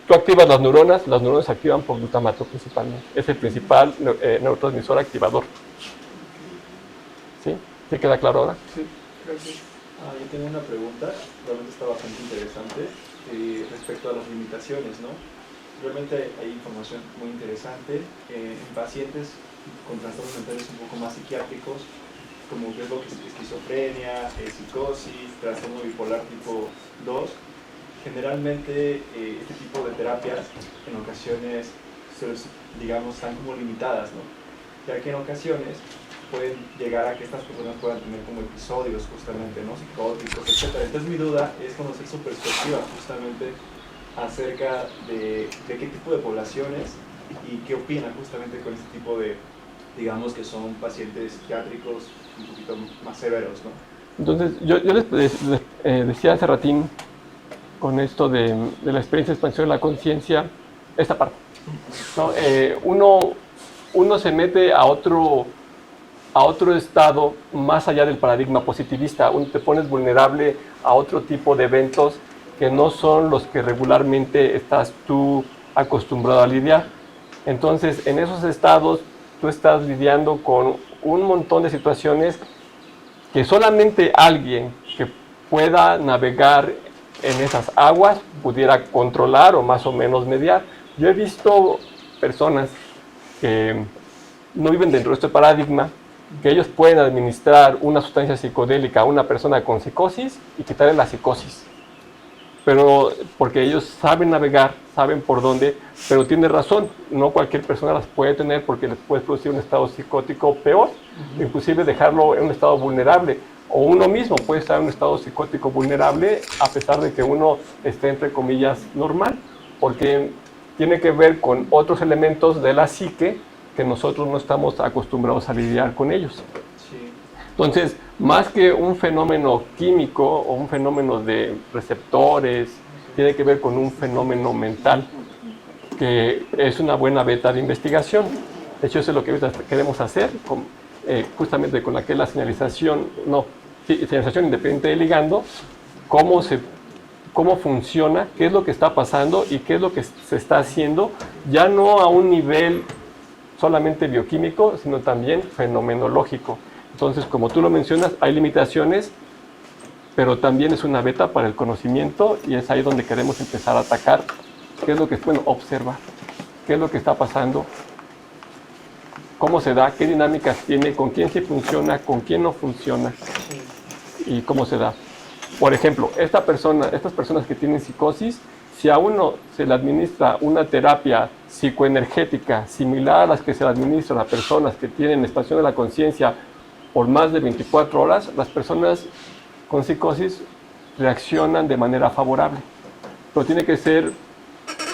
Tú activas las neuronas se activan por glutamato principalmente. Es el principal neurotransmisor activador. ¿Sí? ¿Sí queda claro ahora? Sí, gracias. Yo tengo una pregunta, realmente está bastante interesante, respecto a las limitaciones, ¿no? Realmente hay información muy interesante en pacientes con trastornos mentales un poco más psiquiátricos, como que es lo que es esquizofrenia, psicosis, trastorno bipolar tipo 2. Generalmente este tipo de terapias en ocasiones, digamos, están como limitadas, ¿no? Ya que en ocasiones pueden llegar a que estas personas puedan tener como episodios justamente, ¿no? Psicóticos, etc. Entonces mi duda es conocer su perspectiva justamente acerca de qué tipo de poblaciones y qué opina justamente con este tipo de, digamos que son pacientes psiquiátricos un poquito más severos, ¿no? Entonces, yo les decía hace ratín, con esto de la experiencia de expansión de la conciencia, esta parte, ¿no? Uno se mete a otro estado más allá del paradigma positivista. Te pones vulnerable a otro tipo de eventos que no son los que regularmente estás tú acostumbrado a lidiar. Entonces, en esos estados, tú estás lidiando con un montón de situaciones que solamente alguien que pueda navegar en esas aguas pudiera controlar o más o menos mediar. Yo he visto personas que no viven dentro de este paradigma, que ellos pueden administrar una sustancia psicodélica a una persona con psicosis y quitarle la psicosis. Pero porque ellos saben navegar, saben por dónde, pero tiene razón, no cualquier persona las puede tener porque les puede producir un estado psicótico peor, inclusive dejarlo en un estado vulnerable. O uno mismo puede estar en un estado psicótico vulnerable a pesar de que uno esté, entre comillas, normal, porque tiene que ver con otros elementos de la psique que nosotros no estamos acostumbrados a lidiar con ellos. Sí. Entonces, más que un fenómeno químico o un fenómeno de receptores, tiene que ver con un fenómeno mental, que es una buena beta de investigación. De hecho, eso es lo que queremos hacer, justamente con la señalización independiente de ligando, cómo funciona, qué es lo que está pasando y qué es lo que se está haciendo, ya no a un nivel solamente bioquímico, sino también fenomenológico. Entonces, como tú lo mencionas, hay limitaciones, pero también es una beta para el conocimiento y es ahí donde queremos empezar a atacar qué es lo que observar, qué es lo que está pasando, cómo se da, qué dinámicas tiene, con quién sí funciona, con quién no funciona y cómo se da. Por ejemplo, estas personas que tienen psicosis, si a uno se le administra una terapia psicoenergética similar a las que se le administran a personas que tienen expansión de la conciencia por más de 24 horas, las personas con psicosis reaccionan de manera favorable. Pero tiene que ser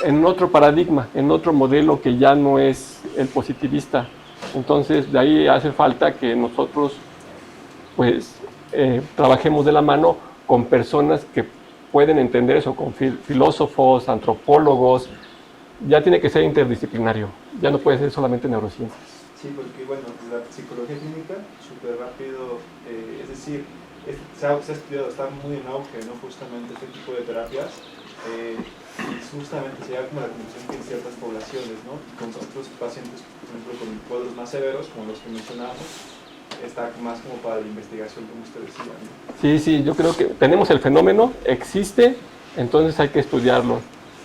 en otro paradigma, en otro modelo que ya no es el positivista. Entonces, de ahí hace falta que nosotros trabajemos de la mano con personas que pueden entender eso, con filósofos, antropólogos. Ya tiene que ser interdisciplinario, ya no puede ser solamente neurociencias. Sí, porque bueno, la psicología clínica, súper rápido, es decir, se ha estudiado, está muy en auge, ¿no? Justamente este tipo de terapias, y justamente se llega como a la conclusión que en ciertas poblaciones, ¿no? Con otros pacientes, por ejemplo, con cuadros más severos, como los que mencionamos, está más como para la investigación, como usted decía, ¿no? Sí, yo creo que tenemos el fenómeno, existe, entonces hay que estudiarlo.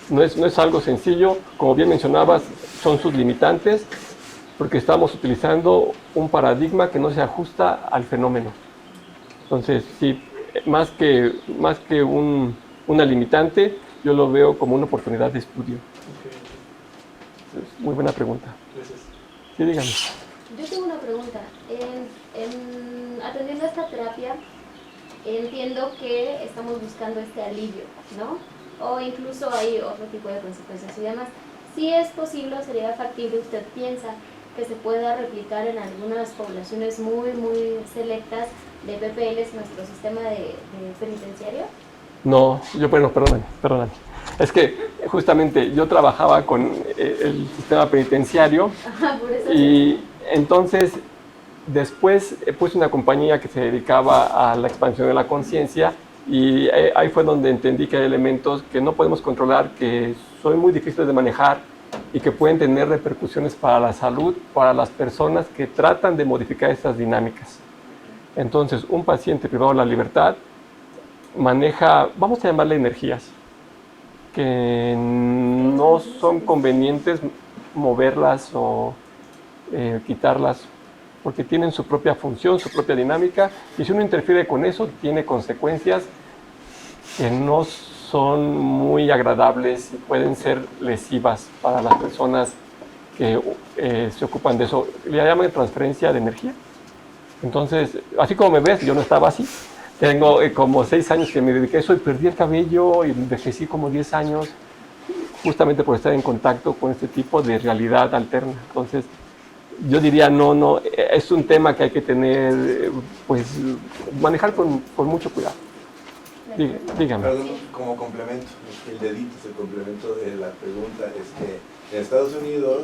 No es algo sencillo, como bien mencionabas, son sus limitantes, porque estamos utilizando un paradigma que no se ajusta al fenómeno. Entonces, sí, más que una limitante, yo lo veo como una oportunidad de estudio. Okay. Muy buena pregunta. Gracias. Sí, dígame. Yo tengo una pregunta. En atendiendo esta terapia, entiendo que estamos buscando este alivio, ¿no? O incluso hay otro tipo de consecuencias y demás. Si es posible o sería factible, ¿usted piensa que se pueda replicar en algunas poblaciones muy, muy selectas de PPLs nuestro sistema de penitenciario? No, bueno, perdóname. Es que justamente yo trabajaba con el sistema penitenciario Por eso y entonces después puse una compañía que se dedicaba a la expansión de la conciencia y ahí fue donde entendí que hay elementos que no podemos controlar, que son muy difíciles de manejar y que pueden tener repercusiones para la salud, para las personas que tratan de modificar estas dinámicas. Entonces, un paciente privado de la libertad maneja, vamos a llamarle energías, que no son convenientes moverlas o quitarlas, porque tienen su propia función, su propia dinámica, y si uno interfiere con eso, tiene consecuencias que no son muy agradables y pueden ser lesivas para las personas que se ocupan de eso. Le llaman transferencia de energía. Entonces, así como me ves, yo no estaba así. Tengo como 6 años que me dediqué a eso y perdí el cabello y envejecí como 10 años justamente por estar en contacto con este tipo de realidad alterna. Entonces, yo diría, no, es un tema que hay que tener, pues, manejar con mucho cuidado. Dígame. Perdón, como complemento, el dedito es el complemento de la pregunta, es que en Estados Unidos,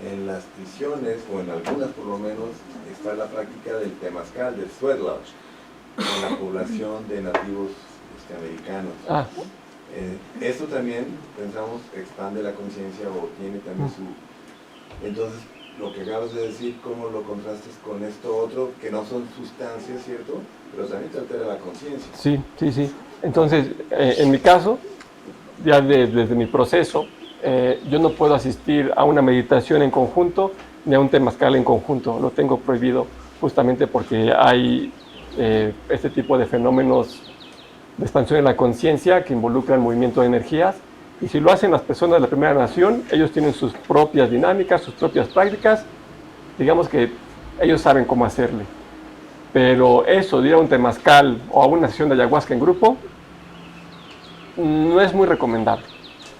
en las prisiones, o en algunas por lo menos, está la práctica del temazcal, del sweat lodge, en la población de nativos americanos. Esto también, pensamos, expande la conciencia o tiene también su... Entonces, lo que acabas de decir, cómo lo contrastas con esto otro, que no son sustancias, ¿cierto? Pero también te altera la conciencia. Sí. Entonces, en mi caso, ya desde mi proceso, yo no puedo asistir a una meditación en conjunto ni a un temazcal en conjunto. Lo tengo prohibido justamente porque hay este tipo de fenómenos de expansión de la conciencia que involucran movimiento de energías. Y si lo hacen las personas de la Primera Nación, ellos tienen sus propias dinámicas, sus propias prácticas. Digamos que ellos saben cómo hacerle. Pero eso, de ir a un temazcal o a una sesión de ayahuasca en grupo, no es muy recomendable.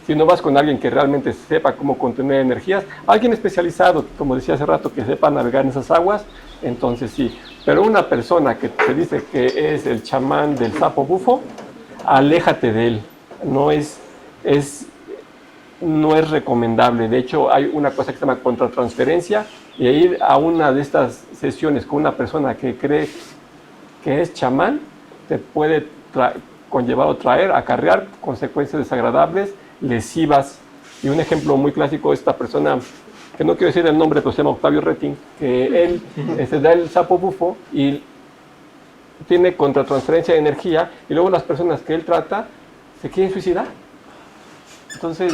Si no vas con alguien que realmente sepa cómo contener energías, alguien especializado, como decía hace rato, que sepa navegar en esas aguas, entonces sí. Pero una persona que te dice que es el chamán del sapo bufo, aléjate de él. No es recomendable. De hecho, hay una cosa que se llama contratransferencia, y ir a una de estas sesiones con una persona que cree que es chamán te puede conllevar o acarrear consecuencias desagradables, lesivas. Y un ejemplo muy clásico es esta persona, que no quiero decir el nombre, pero se llama Octavio Retting, que él se da el sapo bufo y tiene contratransferencia de energía, y luego las personas que él trata se quieren suicidar. Entonces,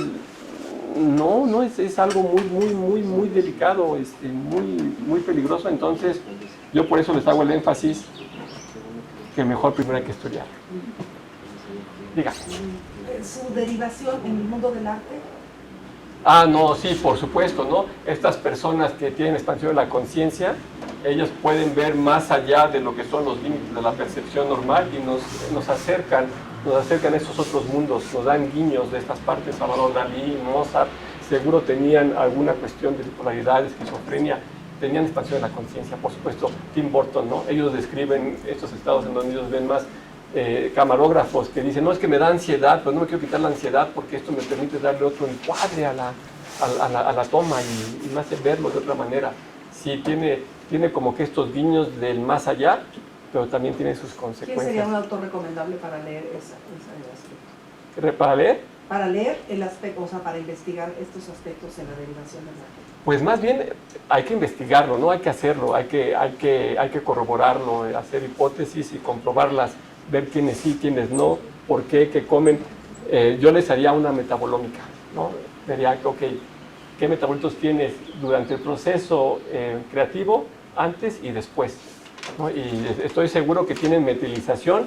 no es algo muy delicado, muy peligroso. Entonces, yo por eso les hago el énfasis que mejor primero hay que estudiar. Diga. ¿Su derivación en el mundo del arte? No, sí, por supuesto, ¿no? Estas personas que tienen expansión de la conciencia, ellas pueden ver más allá de lo que son los límites de la percepción normal y nos acercan a esos otros mundos, nos dan guiños de estas partes. Salvador Dalí, Mozart, seguro tenían alguna cuestión de bipolaridad, de esquizofrenia, tenían expansión de la conciencia. Por supuesto, Tim Burton, ¿no? Ellos describen estos estados en donde ellos ven más camarógrafos que dicen, no, es que me da ansiedad, pero no me quiero quitar la ansiedad porque esto me permite darle otro encuadre a la toma y me hace verlo de otra manera. Sí, tiene como que estos guiños del más allá, pero también tiene sus consecuencias. ¿Quién sería un autor recomendable para leer ese aspecto? ¿Para leer? Para leer el aspecto, o sea, para investigar estos aspectos en la derivación del arte. Pues más bien hay que investigarlo, no hay que hacerlo, hay que corroborarlo, hacer hipótesis y comprobarlas, ver quiénes sí, quiénes no, por qué, qué comen. Yo les haría una metabolómica, ¿no? Vería, ok, ¿qué metabolitos tienes durante el proceso creativo, antes y después? ¿No? Y estoy seguro que tienen metilización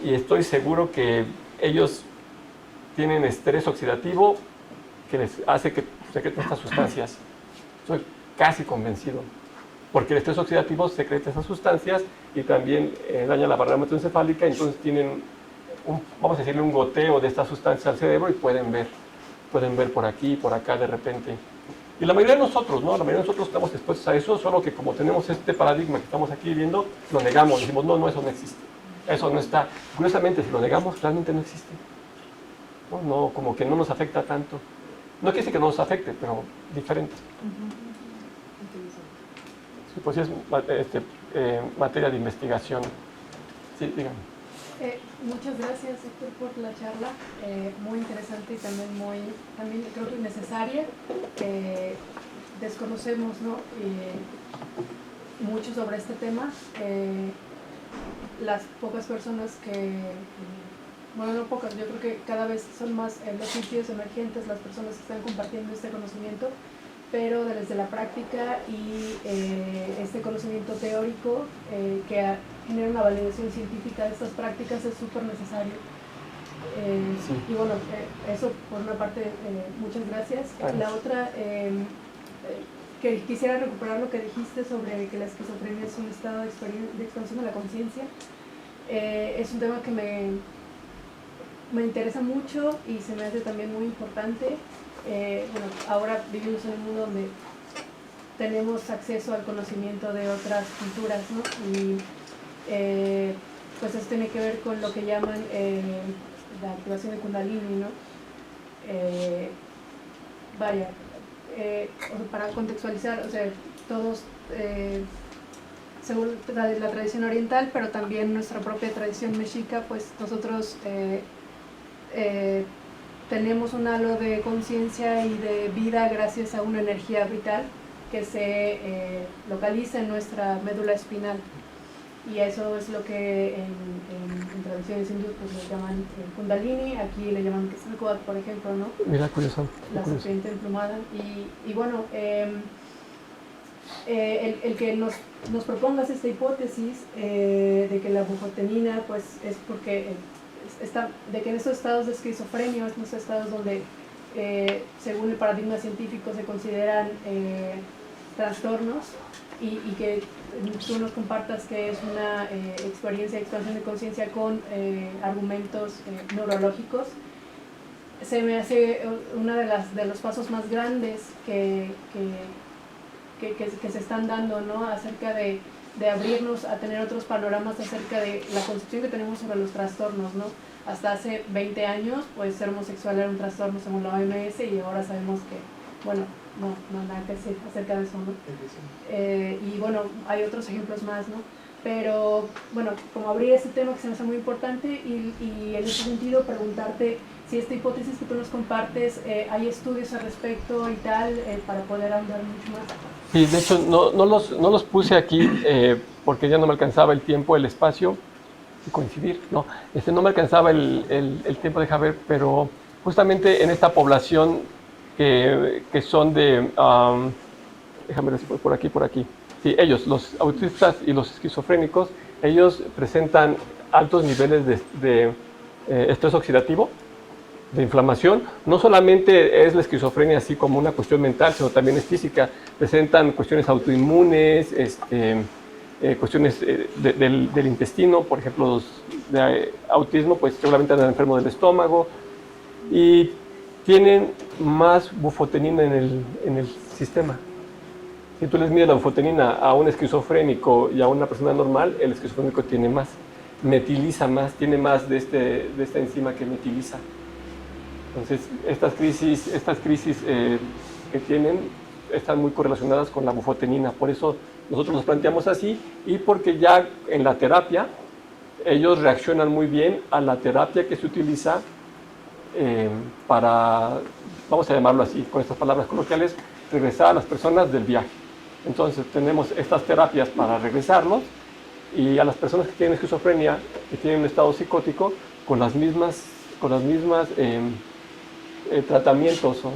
y estoy seguro que ellos tienen estrés oxidativo que les hace que secreten estas sustancias. Estoy casi convencido. porque el estrés oxidativo secreta esas sustancias y también daña la barrera hematoencefálica, entonces tienen, vamos a decirle, un goteo de estas sustancias al cerebro y pueden ver por aquí, por acá de repente. Y la mayoría de nosotros, ¿no? La mayoría de nosotros estamos expuestos a eso, solo que como tenemos este paradigma que estamos aquí viendo, lo negamos, decimos, no, eso no existe, eso no está. Curiosamente, si lo negamos, realmente no existe. No, como que no nos afecta tanto. No quiere decir que no nos afecte, pero diferente. Sí, pues es materia de investigación. Sí, dígame. Muchas gracias, Héctor, por la charla, muy interesante y también creo que necesaria. Desconocemos, ¿no? Mucho sobre este tema. Las pocas personas bueno, no pocas, yo creo que cada vez son más los sitios emergentes, las personas que están compartiendo este conocimiento, pero desde la práctica y este conocimiento teórico que genera una validación científica de estas prácticas es súper necesario. Sí. Y bueno, eso por una parte, muchas gracias. La otra, que quisiera recuperar lo que dijiste sobre que la esquizofrenia es un estado de expansión de la conciencia. Es un tema que me interesa mucho y se me hace también muy importante. Bueno, ahora vivimos en un mundo donde tenemos acceso al conocimiento de otras culturas, ¿no? Y pues eso tiene que ver con lo que llaman la activación de Kundalini, ¿no? Para contextualizar, o sea, todos, según la tradición oriental, pero también nuestra propia tradición mexica, pues nosotros tenemos un halo de conciencia y de vida gracias a una energía vital que se localiza en nuestra médula espinal. Y eso es lo que en tradiciones hindúes pues le llaman Kundalini, aquí le llaman Quetzalcóatl, por ejemplo, ¿no? Mira, curioso. La serpiente emplumada. Y bueno, el que nos propongas esta hipótesis de que la bufotenina pues es porque de que en estos estados de esquizofrenia, en estos estados donde según el paradigma científico se consideran trastornos y que tú nos compartas que es una experiencia de expansión de conciencia con argumentos neurológicos, se me hace uno de los pasos más grandes que se están dando, ¿no? Acerca de abrirnos a tener otros panoramas acerca de la concepción que tenemos sobre los trastornos, ¿no? Hasta hace 20 años, pues ser homosexual era un trastorno según la OMS y ahora sabemos que, bueno, no nada que decir acerca de eso, ¿no? Y bueno, hay otros ejemplos más, ¿no? Pero, bueno, como abrir ese tema que se me hace muy importante y en ese sentido preguntarte si esta hipótesis que tú nos compartes, hay estudios al respecto y tal, para poder ahondar mucho más. Sí, de hecho no los puse aquí porque ya no me alcanzaba el tiempo, el espacio y coincidir, no me alcanzaba el tiempo de Javier, pero justamente en esta población que son de, déjame ver si por aquí, sí, ellos, los autistas y los esquizofrénicos, ellos presentan altos niveles de estrés oxidativo, de inflamación. No solamente es la esquizofrenia así como una cuestión mental, sino también es física. Presentan cuestiones autoinmunes, cuestiones del intestino, por ejemplo, los de autismo, pues seguramente andan enfermos del estómago y tienen más bufotenina en el sistema. Si tú les mides la bufotenina a un esquizofrénico y a una persona normal, el esquizofrénico tiene más, metiliza más, tiene más de esta enzima que metiliza. Entonces, estas crisis que tienen están muy correlacionadas con la bufotenina. Por eso nosotros nos planteamos así y porque ya en la terapia ellos reaccionan muy bien a la terapia que se utiliza para, vamos a llamarlo así, con estas palabras coloquiales, regresar a las personas del viaje. Entonces, tenemos estas terapias para regresarlos y a las personas que tienen esquizofrenia, que tienen un estado psicótico, con las mismas tratamientos o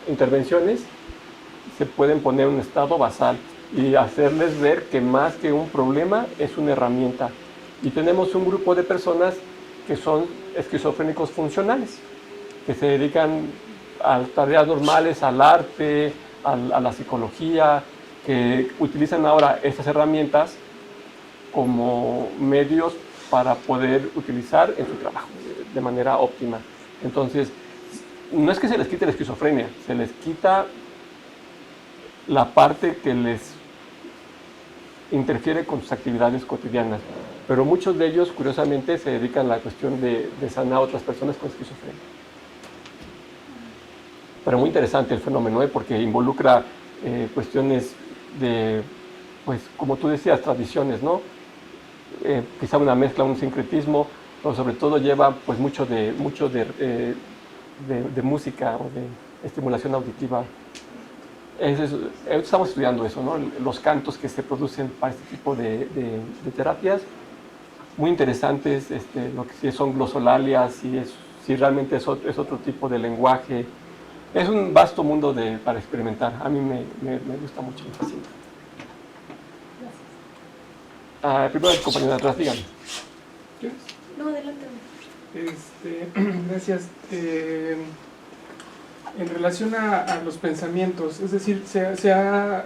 intervenciones, se pueden poner en un estado basal y hacerles ver que más que un problema es una herramienta. Y tenemos un grupo de personas que son esquizofrénicos funcionales, que se dedican a tareas normales, al arte, a la psicología, que utilizan ahora estas herramientas como medios para poder utilizar en su trabajo de manera óptima. Entonces, no es que se les quite la esquizofrenia, se les quita la parte que les interfiere con sus actividades cotidianas, pero muchos de ellos, curiosamente, se dedican a la cuestión de sanar a otras personas con esquizofrenia. Pero muy interesante el fenómeno, porque involucra cuestiones de, pues, como tú decías, tradiciones, ¿no? Quizá una mezcla, un sincretismo, pero sobre todo lleva pues mucho de música o de estimulación auditiva. Estamos estudiando eso, ¿no? Los cantos que se producen para este tipo de terapias, muy interesantes, lo que sí son glosolalias, si realmente es otro tipo de lenguaje. Es un vasto mundo para experimentar. A mí me gusta mucho, me fascina. Primero el compañero de atrás, dígame. No, adelante. Gracias. En relación a los pensamientos, es decir, se ha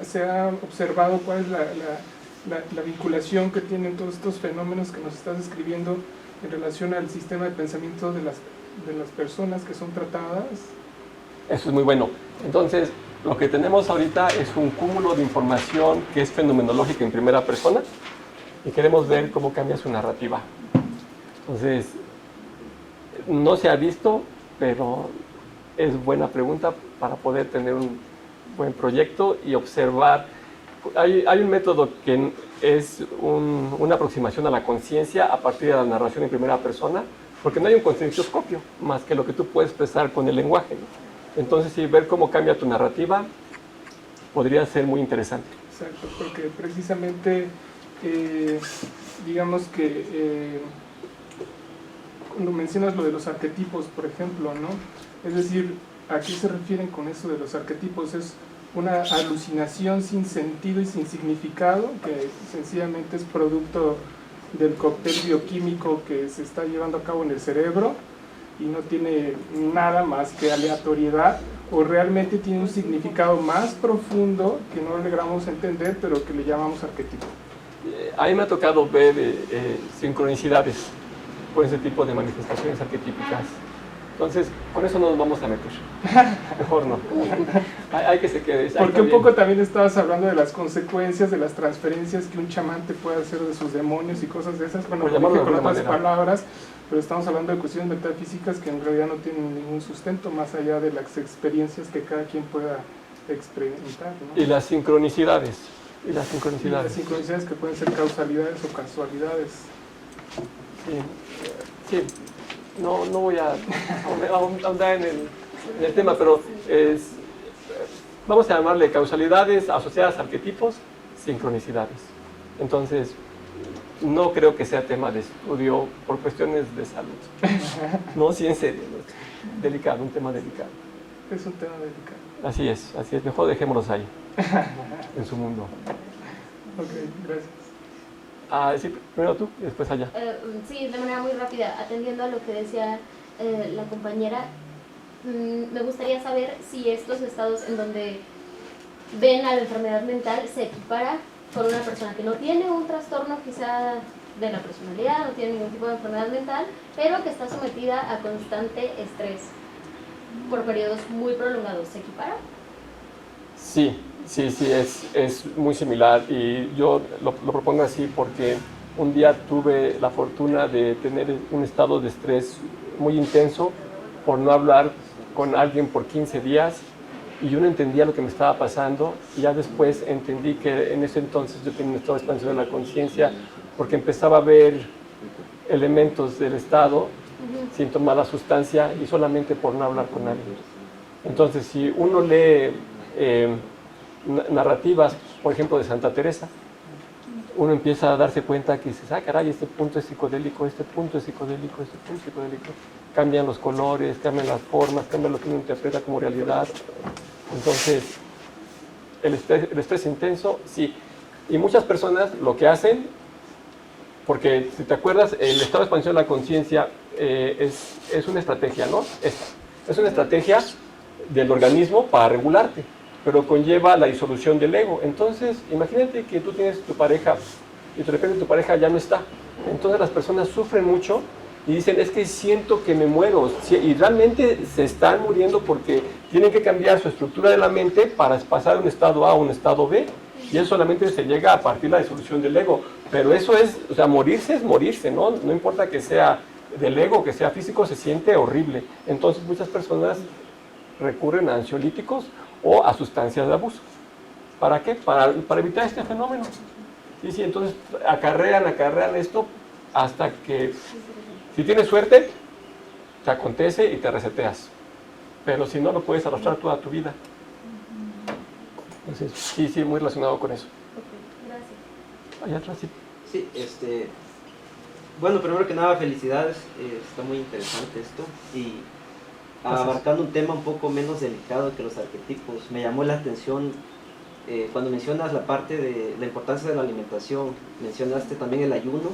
observado cuál es la vinculación que tienen todos estos fenómenos que nos estás describiendo en relación al sistema de pensamiento de las personas que son tratadas. Eso es muy bueno. Entonces, lo que tenemos ahorita es un cúmulo de información que es fenomenológica en primera persona y queremos ver cómo cambia su narrativa. Entonces, no se ha visto, pero es buena pregunta para poder tener un buen proyecto y observar. Hay un método que es una aproximación a la conciencia a partir de la narración en primera persona, porque no hay un consciencioscopio más que lo que tú puedes expresar con el lenguaje, ¿no? Entonces, sí, ver cómo cambia tu narrativa podría ser muy interesante. Exacto, porque precisamente, digamos que cuando mencionas lo de los arquetipos, por ejemplo, ¿no? Es decir, ¿a qué se refieren con eso de los arquetipos? Es una alucinación sin sentido y sin significado, que sencillamente es producto del cóctel bioquímico que se está llevando a cabo en el cerebro y no tiene nada más que aleatoriedad, o realmente tiene un significado más profundo que no logramos entender, pero que le llamamos arquetipo. A mí me ha tocado ver sincronicidades con ese tipo de manifestaciones arquetípicas. Entonces, con eso no nos vamos a meter. Mejor no. Hay que se quede. Porque un poco también estabas hablando de las consecuencias, de las transferencias que un chamán te puede hacer de sus demonios y cosas de esas. Bueno, lo dije con otras palabras, pero estamos hablando de cuestiones metafísicas que en realidad no tienen ningún sustento más allá de las experiencias que cada quien pueda experimentar, ¿no? Y las sincronicidades. Y las sincronicidades que pueden ser causalidades o casualidades. Sí. No voy a ahondar en el tema, pero vamos a llamarle causalidades asociadas a arquetipos, sincronicidades. Entonces, no creo que sea tema de estudio por cuestiones de salud. No, sí, en serio. Delicado, un tema delicado. Es un tema delicado. Así es. Mejor dejémoslos ahí, en su mundo. Ok, gracias. Sí, primero tú y después allá. Sí, de manera muy rápida, atendiendo a lo que decía la compañera, me gustaría saber si estos estados en donde ven a la enfermedad mental se equipara con una persona que no tiene un trastorno quizá de la personalidad, no tiene ningún tipo de enfermedad mental, pero que está sometida a constante estrés por periodos muy prolongados. ¿Se equipara? Sí, es muy similar y yo lo propongo así porque un día tuve la fortuna de tener un estado de estrés muy intenso por no hablar con alguien por 15 días y yo no entendía lo que me estaba pasando y ya después entendí que en ese entonces yo tenía un estado de expansión de la conciencia porque empezaba a ver elementos del estado sin tomar la sustancia y solamente por no hablar con nadie. Entonces, si uno lee narrativas, por ejemplo, de Santa Teresa, uno empieza a darse cuenta que dices, caray, este punto es psicodélico, este punto es psicodélico, este punto es psicodélico. Cambian los colores, cambian las formas, cambia lo que uno interpreta como realidad. Entonces, el estrés intenso, sí. Y muchas personas lo que hacen, porque si te acuerdas, el estado de expansión de la conciencia es una estrategia, ¿no? Es una estrategia del organismo para regularte. pero conlleva la disolución del ego. Entonces, imagínate que tú tienes tu pareja y de repente tu pareja ya no está. Entonces las personas sufren mucho y dicen, es que siento que me muero. Y realmente se están muriendo porque tienen que cambiar su estructura de la mente para pasar de un estado A a un estado B. Y eso solamente se llega a partir de la disolución del ego. Pero eso es, o sea, morirse es morirse, ¿no? No importa que sea del ego, que sea físico, se siente horrible. Entonces muchas personas recurren a ansiolíticos o a sustancias de abuso. ¿Para qué? Para evitar este fenómeno. Sí, entonces acarrean esto hasta que, si tienes suerte, te acontece y te reseteas. Pero si no, lo puedes arrastrar toda tu vida. Entonces, sí, muy relacionado con eso. Ok, gracias. Allá atrás, sí. Sí, bueno, primero que nada, felicidades, está muy interesante esto, y abarcando un tema un poco menos delicado que los arquetipos, me llamó la atención cuando mencionas la parte de la importancia de la alimentación, mencionaste también el ayuno.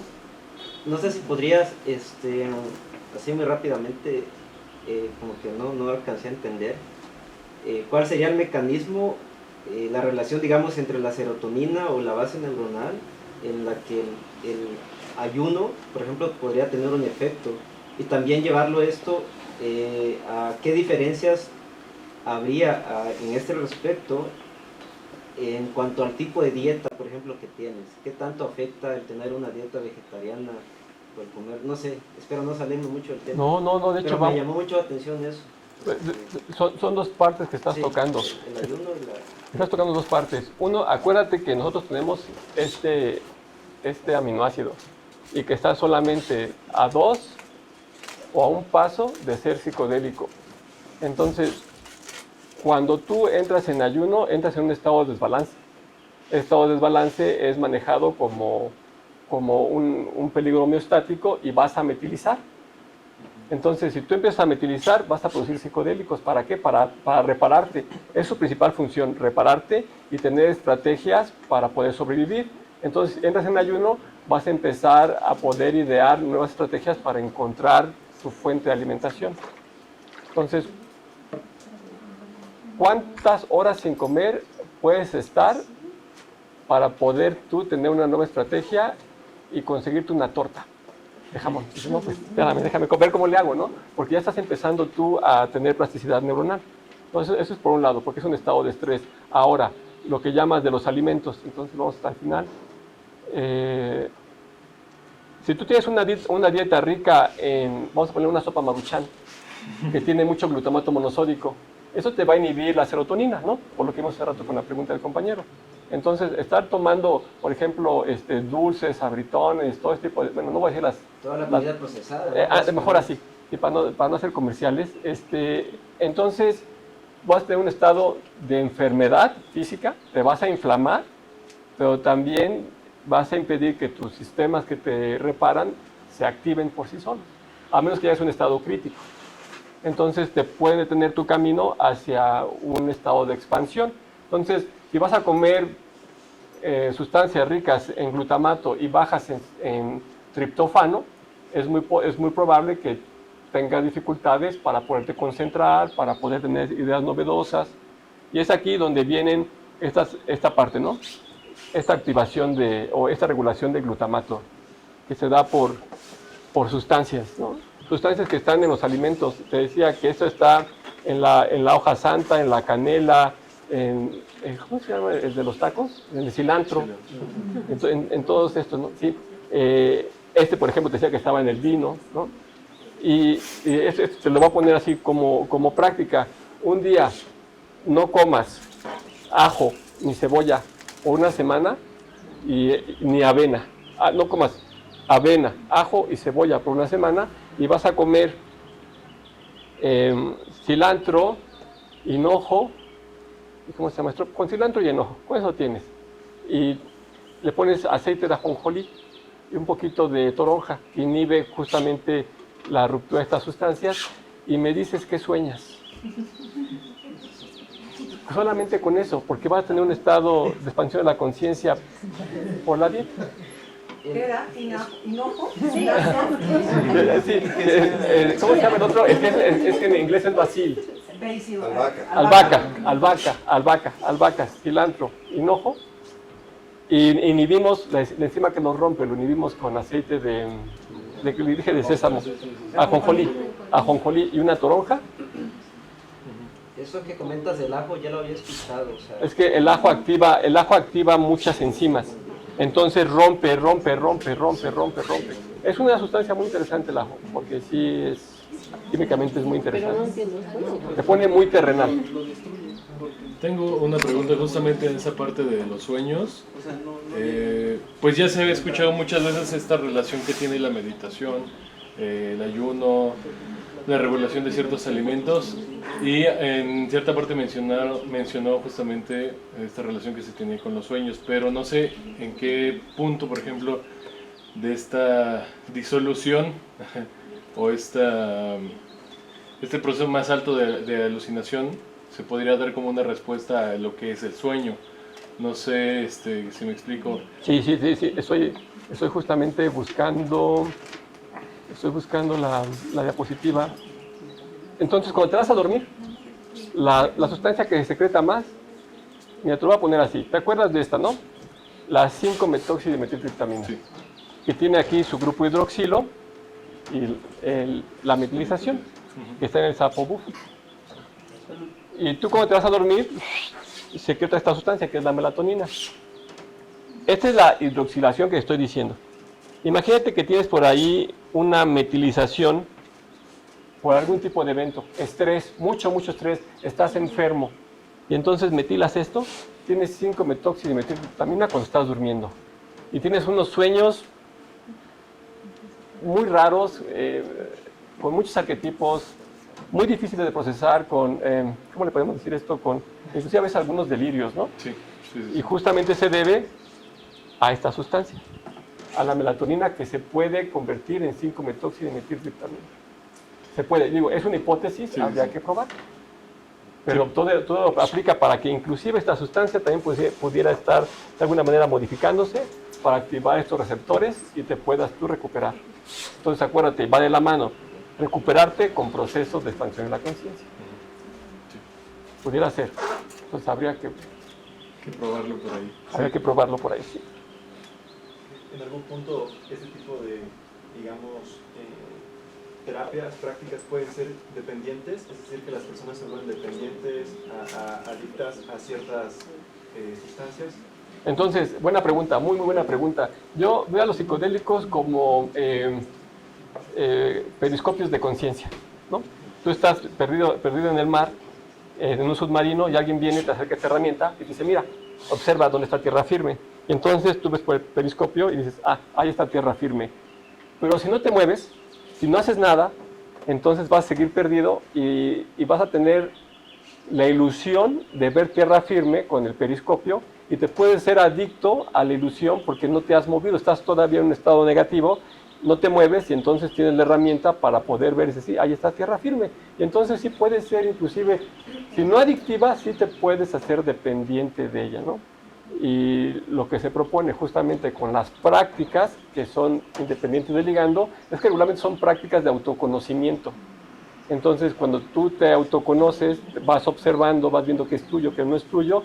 No sé si podrías, así muy rápidamente, como que no alcancé a entender, cuál sería el mecanismo, la relación, digamos, entre la serotonina o la base neuronal, en la que el ayuno, por ejemplo, podría tener un efecto, y también llevarlo esto a qué diferencias habría en este respecto en cuanto al tipo de dieta, por ejemplo, que tienes. ¿Qué tanto afecta el tener una dieta vegetariana o el comer? No sé, espero no salirme mucho del tema. No, de hecho pero me llamó mucho la atención eso. Son dos partes que estás tocando. El ayuno y la... Estás tocando dos partes. Uno, acuérdate que nosotros tenemos este aminoácido y que está solamente a 2 o a un paso de ser psicodélico. Entonces, cuando tú entras en ayuno, entras en un estado de desbalance. El estado de desbalance es manejado como un peligro homeostático y vas a metilizar. Entonces, si tú empiezas a metilizar, vas a producir psicodélicos. ¿Para qué? Para repararte. Es su principal función, repararte y tener estrategias para poder sobrevivir. Entonces, entras en ayuno, vas a empezar a poder idear nuevas estrategias para encontrar tu fuente de alimentación. Entonces, ¿cuántas horas sin comer puedes estar para poder tú tener una nueva estrategia y conseguirte una torta de jamón? Dices, no, pues déjame ver cómo le hago, ¿no? Porque ya estás empezando tú a tener plasticidad neuronal. Entonces, eso es por un lado, porque es un estado de estrés. Ahora, lo que llamas de los alimentos, entonces vamos hasta el final. Si tú tienes una dieta rica en, vamos a poner una sopa Maruchan, que tiene mucho glutamato monosódico, eso te va a inhibir la serotonina, ¿no? Por lo que vimos hace rato con la pregunta del compañero. Entonces, estar tomando, por ejemplo, dulces, sabritones, todo este tipo de, bueno, no voy a decir toda la comida procesada. Mejor así, y para no hacer comerciales. Entonces, vas a tener un estado de enfermedad física, te vas a inflamar, pero también vas a impedir que tus sistemas que te reparan se activen por sí solos, a menos que ya es un estado crítico. Entonces te puede detener tu camino hacia un estado de expansión. Entonces, si vas a comer sustancias ricas en glutamato y bajas en triptófano, es muy probable que tengas dificultades para poderte concentrar, para poder tener ideas novedosas. Y es aquí donde vienen esta parte, ¿no? Esta activación o esta regulación de glutamato, que se da por sustancias, ¿no? Sustancias que están en los alimentos. Te decía que esto está en la hoja santa, en la canela, ¿cómo se llama? ¿El de los tacos? En el cilantro. En todos estos, ¿no? Sí. Por ejemplo, te decía que estaba en el vino, ¿no? Y te lo voy a poner así como práctica. Un día no comas ajo ni cebolla por una semana ni avena. No comas avena, ajo y cebolla por una semana y vas a comer cilantro, hinojo, ¿cómo se llama esto? Con cilantro y hinojo, con eso tienes. Y le pones aceite de ajonjolí y un poquito de toronja, que inhibe justamente la ruptura de estas sustancias, y me dices qué sueñas. Solamente con eso, porque vas a tener un estado de expansión de la conciencia por la dieta. ¿Qué era? ¿Hinojo? Sí, ¿Cómo se llama el otro? Es que en inglés es basil. Basil, albahaca, cilantro, hinojo. Y inhibimos la enzima que nos rompe, lo inhibimos con aceite de sésamo, ajonjolí y una toronja. Eso que comentas del ajo ya lo había escuchado. O sea, Es que el ajo activa muchas enzimas. Entonces rompe. Es una sustancia muy interesante el ajo, porque sí químicamente es muy interesante. Se pone muy terrenal. Tengo una pregunta justamente en esa parte de los sueños. Pues ya se había escuchado muchas veces esta relación que tiene la meditación, el ayuno, la regulación de ciertos alimentos, y en cierta parte mencionó justamente esta relación que se tiene con los sueños, pero no sé en qué punto, por ejemplo, de esta disolución o este proceso más alto de alucinación se podría dar como una respuesta a lo que es el sueño. No sé si me explico. Sí. Estoy justamente buscando la diapositiva. Entonces, cuando te vas a dormir, la sustancia que se secreta más, mira, te lo voy a poner así. ¿Te acuerdas de esta, no? La 5-metoxidimetiltriptamina. Sí. Que tiene aquí su grupo hidroxilo y la metilización, que está en el sapo bufo. Y tú cuando te vas a dormir, secreta esta sustancia que es la melatonina. Esta es la hidroxilación que estoy diciendo. Imagínate que tienes por ahí una metilización por algún tipo de evento, estrés, mucho estrés, estás enfermo, y entonces metilas esto, tienes 5-metoxidimetiltriptamina cuando estás durmiendo. Y tienes unos sueños muy raros, con muchos arquetipos, muy difíciles de procesar, ¿cómo le podemos decir esto? Inclusive a veces algunos delirios, ¿no? Sí. Y justamente se debe a esta sustancia, a la melatonina, que se puede convertir en 5-metoxidimetiltriptamina. Se puede, digo, es una hipótesis, habría que probar. Pero todo aplica para que inclusive esta sustancia también pudiera estar de alguna manera modificándose para activar estos receptores y te puedas tú recuperar. Entonces acuérdate, va de la mano recuperarte con procesos de expansión de la conciencia. Pudiera ser. Entonces habría que probarlo por ahí. Habría que probarlo por ahí, sí. En algún punto, este tipo de, digamos, terapias, prácticas pueden ser dependientes, es decir, que las personas se vuelven dependientes, adictas a ciertas sustancias. Entonces, buena pregunta, muy buena pregunta. Yo veo a los psicodélicos como periscopios de conciencia, ¿no? Tú estás perdido en el mar, en un submarino, y alguien viene, te acerca esta herramienta y te dice, mira, observa dónde está tierra firme. Y entonces tú ves por el periscopio y dices, ahí está tierra firme. Pero si no te mueves, si no haces nada, entonces vas a seguir perdido y vas a tener la ilusión de ver tierra firme con el periscopio, y te puedes ser adicto a la ilusión porque no te has movido, estás todavía en un estado negativo, no te mueves, y entonces tienes la herramienta para poder ver y decir, sí, ahí está tierra firme. Y entonces sí puede ser, inclusive, si no adictiva, sí te puedes hacer dependiente de ella, ¿no? Y lo que se propone justamente con las prácticas que son independientes del ligando es que regularmente son prácticas de autoconocimiento. Entonces, cuando tú te autoconoces, vas observando, vas viendo qué es tuyo, qué no es tuyo,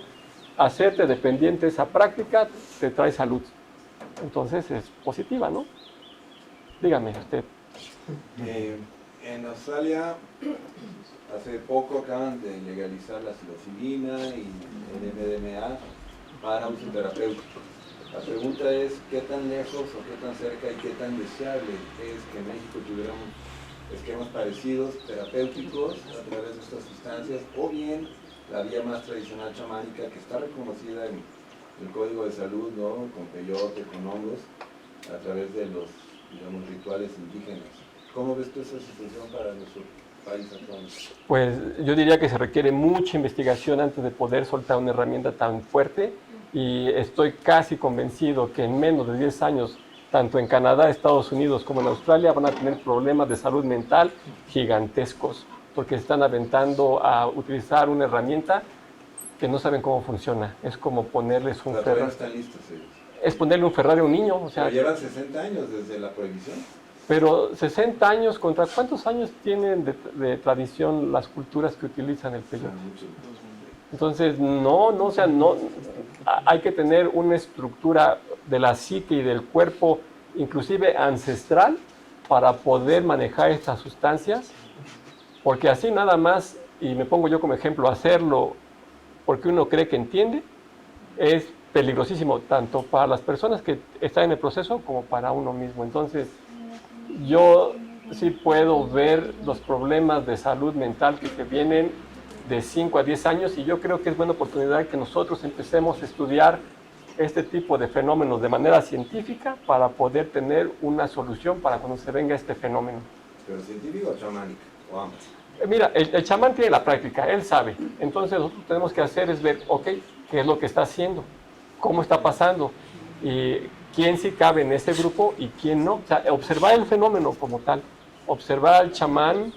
hacerte dependiente de esa práctica te trae salud. Entonces es positiva, ¿no? Dígame usted. En Australia, hace poco acaban de legalizar la psilocibina y el MDMA para uso terapéutico. La pregunta es, ¿qué tan lejos o qué tan cerca y qué tan deseable es que en México tuviéramos esquemas parecidos, terapéuticos, a través de estas sustancias, o bien la vía más tradicional chamánica que está reconocida en el Código de Salud, ¿no? Con peyote, con hongos, a través de los, digamos, rituales indígenas? ¿Cómo ves tú esa situación para nuestro país actual? Pues yo diría que se requiere mucha investigación antes de poder soltar una herramienta tan fuerte, y estoy casi convencido que en menos de 10 años, tanto en Canadá, Estados Unidos como en Australia, van a tener problemas de salud mental gigantescos, porque están aventando a utilizar una herramienta que no saben cómo funciona. Es como ponerles un Ferrari. No están listos ellos. Es ponerle un Ferrari a un niño. O sea, pero llevan 60 años desde la prohibición. Pero 60 años, ¿contra cuántos años tienen de tradición las culturas que utilizan el peyote? Entonces, no, o sea, no, hay que tener una estructura de la psique y del cuerpo, inclusive ancestral, para poder manejar estas sustancias, porque así nada más, y me pongo yo como ejemplo, hacerlo porque uno cree que entiende, es peligrosísimo, tanto para las personas que están en el proceso como para uno mismo. Entonces, yo sí puedo ver los problemas de salud mental que vienen de 5 a 10 años, y yo creo que es buena oportunidad que nosotros empecemos a estudiar este tipo de fenómenos de manera científica para poder tener una solución para cuando se venga este fenómeno. ¿Pero científico o chamánico? O ambos. Mira, el chamán tiene la práctica, él sabe. Entonces nosotros lo que tenemos que hacer es ver, ok, qué es lo que está haciendo, cómo está pasando, y quién sí cabe en ese grupo y quién no. O sea, observar el fenómeno como tal, observar al chamán,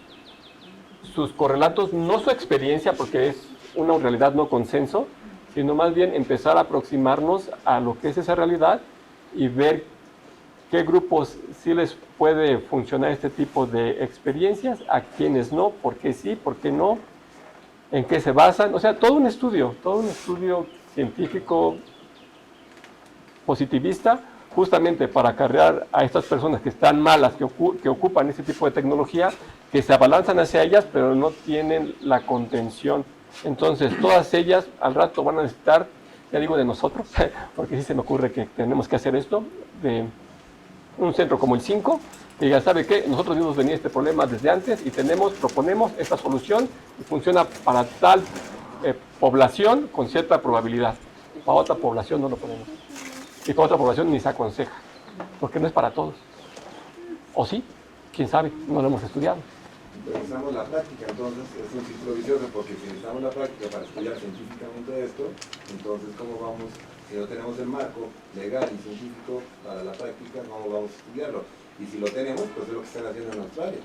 sus correlatos, no su experiencia, porque es una realidad no consenso, sino más bien empezar a aproximarnos a lo que es esa realidad y ver qué grupos sí les puede funcionar este tipo de experiencias, a quienes no, por qué sí, por qué no, en qué se basan. O sea, todo un estudio científico positivista, justamente para acarrear a estas personas que están malas, que ocupan ese tipo de tecnología, que se abalanzan hacia ellas, pero no tienen la contención. Entonces, todas ellas al rato van a necesitar, ya digo de nosotros, porque sí se me ocurre que tenemos que hacer esto, de un centro como el 5, que ya sabe que nosotros vimos venir este problema desde antes y proponemos esta solución y funciona para tal población con cierta probabilidad. Para otra población no lo ponemos. Y para otra población ni se aconseja, porque no es para todos. ¿O sí? ¿Quién sabe? No lo hemos estudiado. Necesitamos la práctica, entonces es un círculo vicioso, porque si necesitamos la práctica para estudiar científicamente esto, entonces ¿cómo vamos, si no tenemos el marco legal y científico para la práctica, cómo vamos a estudiarlo? Y si lo tenemos, pues es lo que están haciendo en Australia.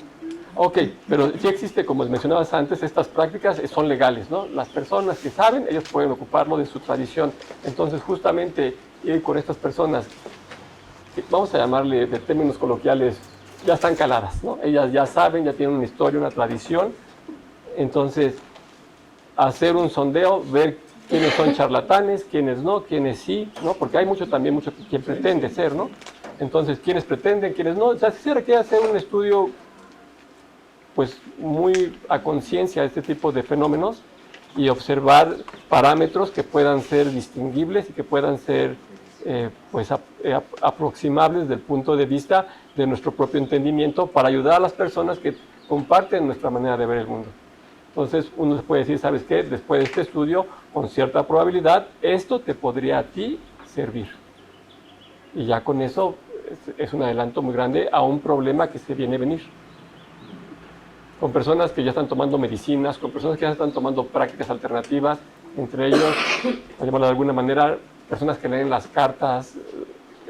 Ok, pero sí existe, como mencionabas antes, estas prácticas son legales, ¿no? Las personas que saben, ellos pueden ocuparlo de su tradición. Entonces, justamente ir con estas personas, vamos a llamarle de términos coloquiales, ya están caladas, ¿no? Ellas ya saben, ya tienen una historia, una tradición. Entonces, hacer un sondeo, ver quiénes son charlatanes, quiénes no, quiénes sí, ¿no? Porque hay mucho quien pretende ser, ¿no? Entonces, quiénes pretenden, quiénes no. O sea, sí se requiere hacer un estudio, pues, muy a conciencia de este tipo de fenómenos y observar parámetros que puedan ser distinguibles y que puedan ser aproximables desde el punto de vista de nuestro propio entendimiento para ayudar a las personas que comparten nuestra manera de ver el mundo. Entonces uno puede decir, ¿sabes qué? Después de este estudio, con cierta probabilidad, esto te podría a ti servir. Y ya con eso es un adelanto muy grande a un problema que se viene a venir. Con personas que ya están tomando medicinas, con personas que ya están tomando prácticas alternativas, entre ellos, por llamarlo de alguna manera, personas que leen las cartas,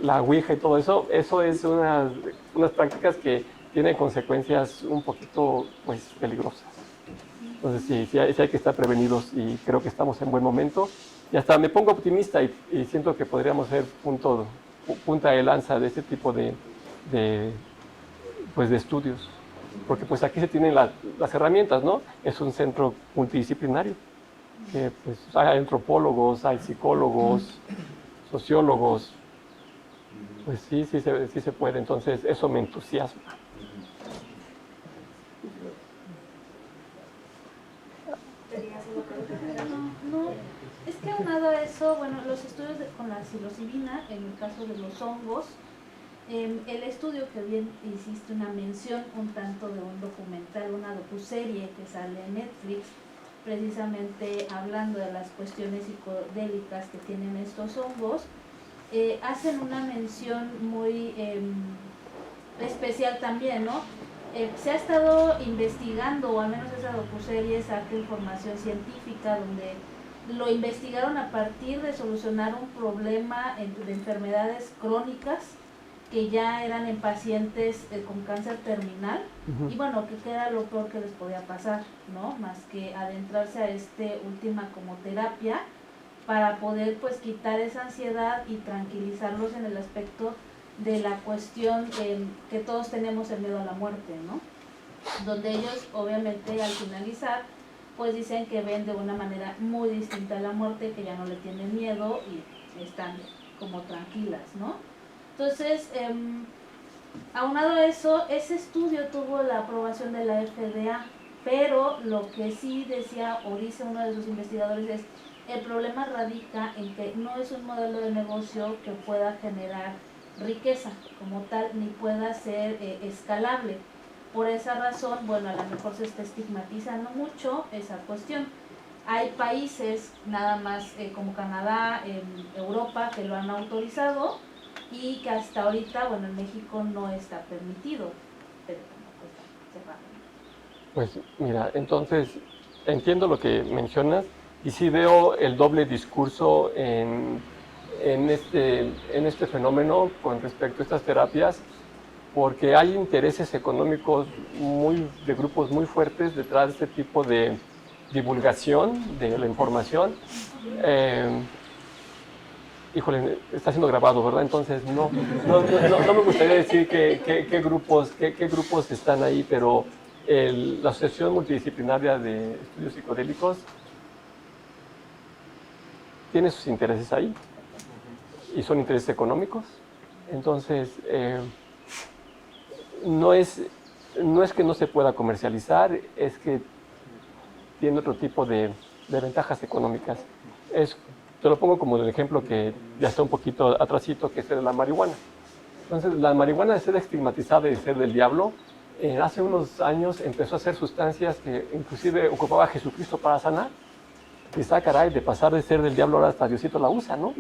la ouija y todo eso, eso es unas prácticas que tienen consecuencias un poquito peligrosas. Entonces sí hay que estar prevenidos y creo que estamos en buen momento. Y hasta me pongo optimista y siento que podríamos ser punta de lanza de este tipo de estudios. Porque pues aquí se tienen las herramientas, ¿no? Es un centro multidisciplinario. Pues hay antropólogos, hay psicólogos, sociólogos. Pues sí se puede. Entonces eso me entusiasma. No, es que aunado a eso, bueno, los estudios con la psilocibina, en el caso de los hongos, el estudio que bien hiciste una mención un tanto de un documental, una docuserie que sale en Netflix, precisamente hablando de las cuestiones psicodélicas que tienen estos hongos, hacen una mención muy especial también, ¿no? Se ha estado investigando, o al menos esa docuserie saca información científica donde lo investigaron a partir de solucionar un problema de enfermedades crónicas que ya eran en pacientes con cáncer terminal. Y bueno, que era lo peor que les podía pasar, ¿no? Más que adentrarse a última como terapia para poder pues quitar esa ansiedad y tranquilizarlos en el aspecto de la cuestión que todos tenemos el miedo a la muerte, ¿no? Donde ellos obviamente al finalizar pues dicen que ven de una manera muy distinta a la muerte, que ya no le tienen miedo y están como tranquilas, ¿no? Entonces, aunado a eso, ese estudio tuvo la aprobación de la FDA, pero lo que sí decía o dice uno de sus investigadores es, el problema radica en que no es un modelo de negocio que pueda generar riqueza como tal, ni pueda ser escalable. Por esa razón, bueno, a lo mejor se está estigmatizando mucho esa cuestión. Hay países, nada más como Canadá, Europa, que lo han autorizado y que hasta ahorita, bueno, en México no está permitido, pero tampoco está cerrado. Pues mira, entonces entiendo lo que mencionas y sí veo el doble discurso en este fenómeno con respecto a estas terapias, porque hay intereses económicos de grupos muy fuertes detrás de este tipo de divulgación de la información. Híjole, está siendo grabado, ¿verdad? Entonces no me gustaría decir qué grupos están ahí, pero la Asociación Multidisciplinaria de Estudios Psicodélicos tiene sus intereses ahí y son intereses económicos. Entonces, no es que no se pueda comercializar, es que tiene otro tipo de ventajas económicas. Te lo pongo como el ejemplo que ya está un poquito atrasito, que es el de la marihuana. Entonces, la marihuana de ser estigmatizada y de ser del diablo, hace unos años empezó a hacer sustancias que inclusive ocupaba a Jesucristo para sanar. Y está, caray, de pasar de ser del diablo ahora hasta Diosito la usa, ¿no?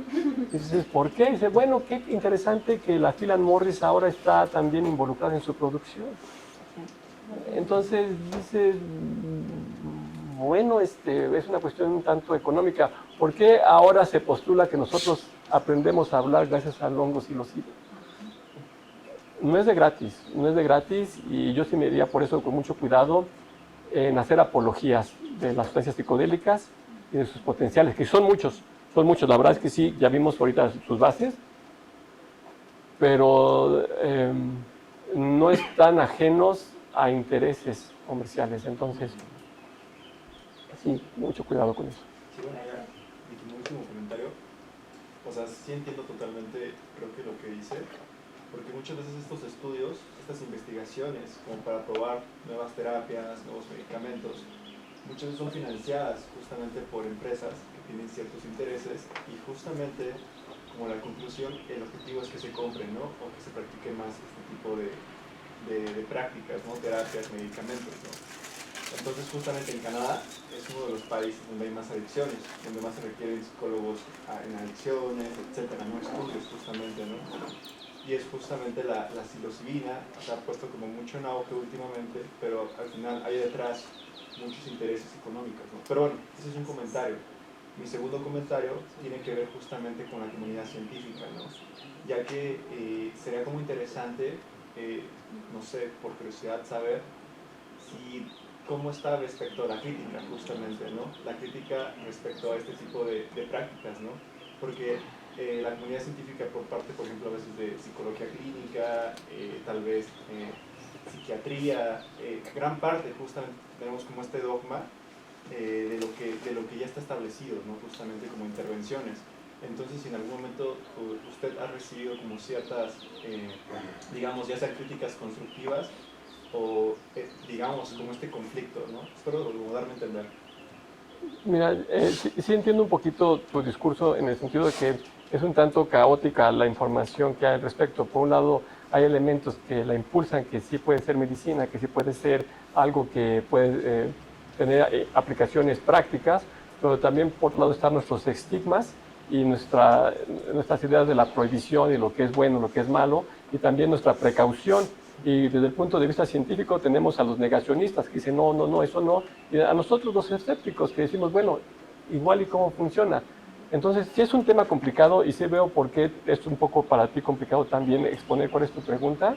Y dices, ¿por qué? Y dice, bueno, qué interesante que la Philip Morris ahora está también involucrada en su producción. Entonces, dices, bueno, es una cuestión un tanto económica. ¿Por qué ahora se postula que nosotros aprendemos a hablar gracias al hongo psilocibe? No es de gratis y yo sí me diría por eso con mucho cuidado en hacer apologías de las sustancias psicodélicas y de sus potenciales, que son muchos, la verdad es que sí, ya vimos ahorita sus bases, pero no están ajenos a intereses comerciales, entonces, sí, mucho cuidado con eso. Sí, bueno, ya, y como último comentario, o sea, sí entiendo totalmente, creo que lo que dice, porque muchas veces estos estudios, estas investigaciones, como para probar nuevas terapias, nuevos medicamentos, muchas veces son financiadas justamente por empresas que tienen ciertos intereses y justamente, como la conclusión, el objetivo es que se compren, ¿no? O que se practique más este tipo de prácticas, ¿no? Terapias, medicamentos, ¿no? Entonces, justamente en Canadá es uno de los países donde hay más adicciones, donde más se requieren psicólogos en adicciones, etcétera, ¿no? Estudios justamente, ¿no? Y es justamente la psilocibina, se ha puesto como mucho en auge últimamente, pero al final hay detrás muchos intereses económicos, ¿no? Pero bueno, ese es un comentario. Mi segundo comentario tiene que ver justamente con la comunidad científica, ¿no? Ya que sería como interesante, no sé, por curiosidad, saber cómo está respecto a la crítica, justamente, ¿no? La crítica respecto a este tipo de prácticas, ¿no? Porque la comunidad científica por parte, por ejemplo, a veces de psicología clínica, tal vez psiquiatría, gran parte justamente tenemos como este dogma de lo que ya está establecido, ¿no? Justamente como intervenciones. Entonces, si en algún momento usted ha recibido como ciertas, digamos, ya sean críticas constructivas o, digamos, como este conflicto, ¿no? Espero darme a entender. Mira, sí entiendo un poquito tu discurso en el sentido de que es un tanto caótica la información que hay al respecto. Por un lado, hay elementos que la impulsan, que sí puede ser medicina, que sí puede ser algo que puede tener aplicaciones prácticas, pero también por otro lado están nuestros estigmas y nuestras ideas de la prohibición y lo que es bueno, lo que es malo, y también nuestra precaución. Y desde el punto de vista científico tenemos a los negacionistas que dicen no, eso no, y a nosotros los escépticos que decimos, bueno, igual y cómo funciona. Entonces, sí es un tema complicado y sí veo por qué es un poco para ti complicado también exponer cuál es tu pregunta,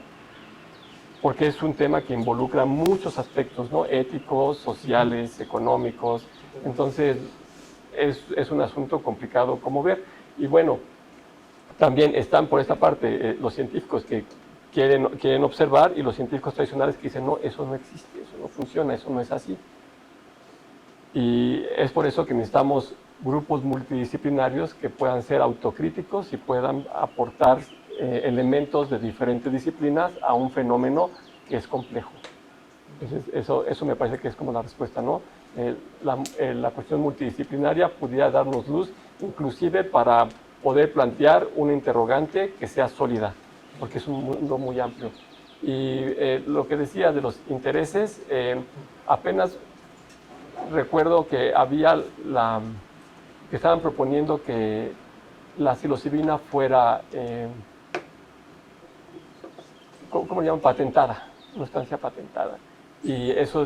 porque es un tema que involucra muchos aspectos, ¿no? Éticos, sociales, económicos. Entonces, es un asunto complicado como ver. Y bueno, También están por esta parte los científicos que quieren observar y los científicos tradicionales que dicen, no, eso no existe, eso no funciona, eso no es así. Y es por eso que necesitamos grupos multidisciplinarios que puedan ser autocríticos y puedan aportar elementos de diferentes disciplinas a un fenómeno que es complejo. Entonces, eso me parece que es como la respuesta, ¿no? La cuestión multidisciplinaria pudiera darnos luz, inclusive para poder plantear una interrogante que sea sólida, porque es un mundo muy amplio. Y lo que decía de los intereses, apenas recuerdo que que estaban proponiendo que la psilocibina fuera, ¿cómo le llaman? Patentada, una sustancia patentada. Y eso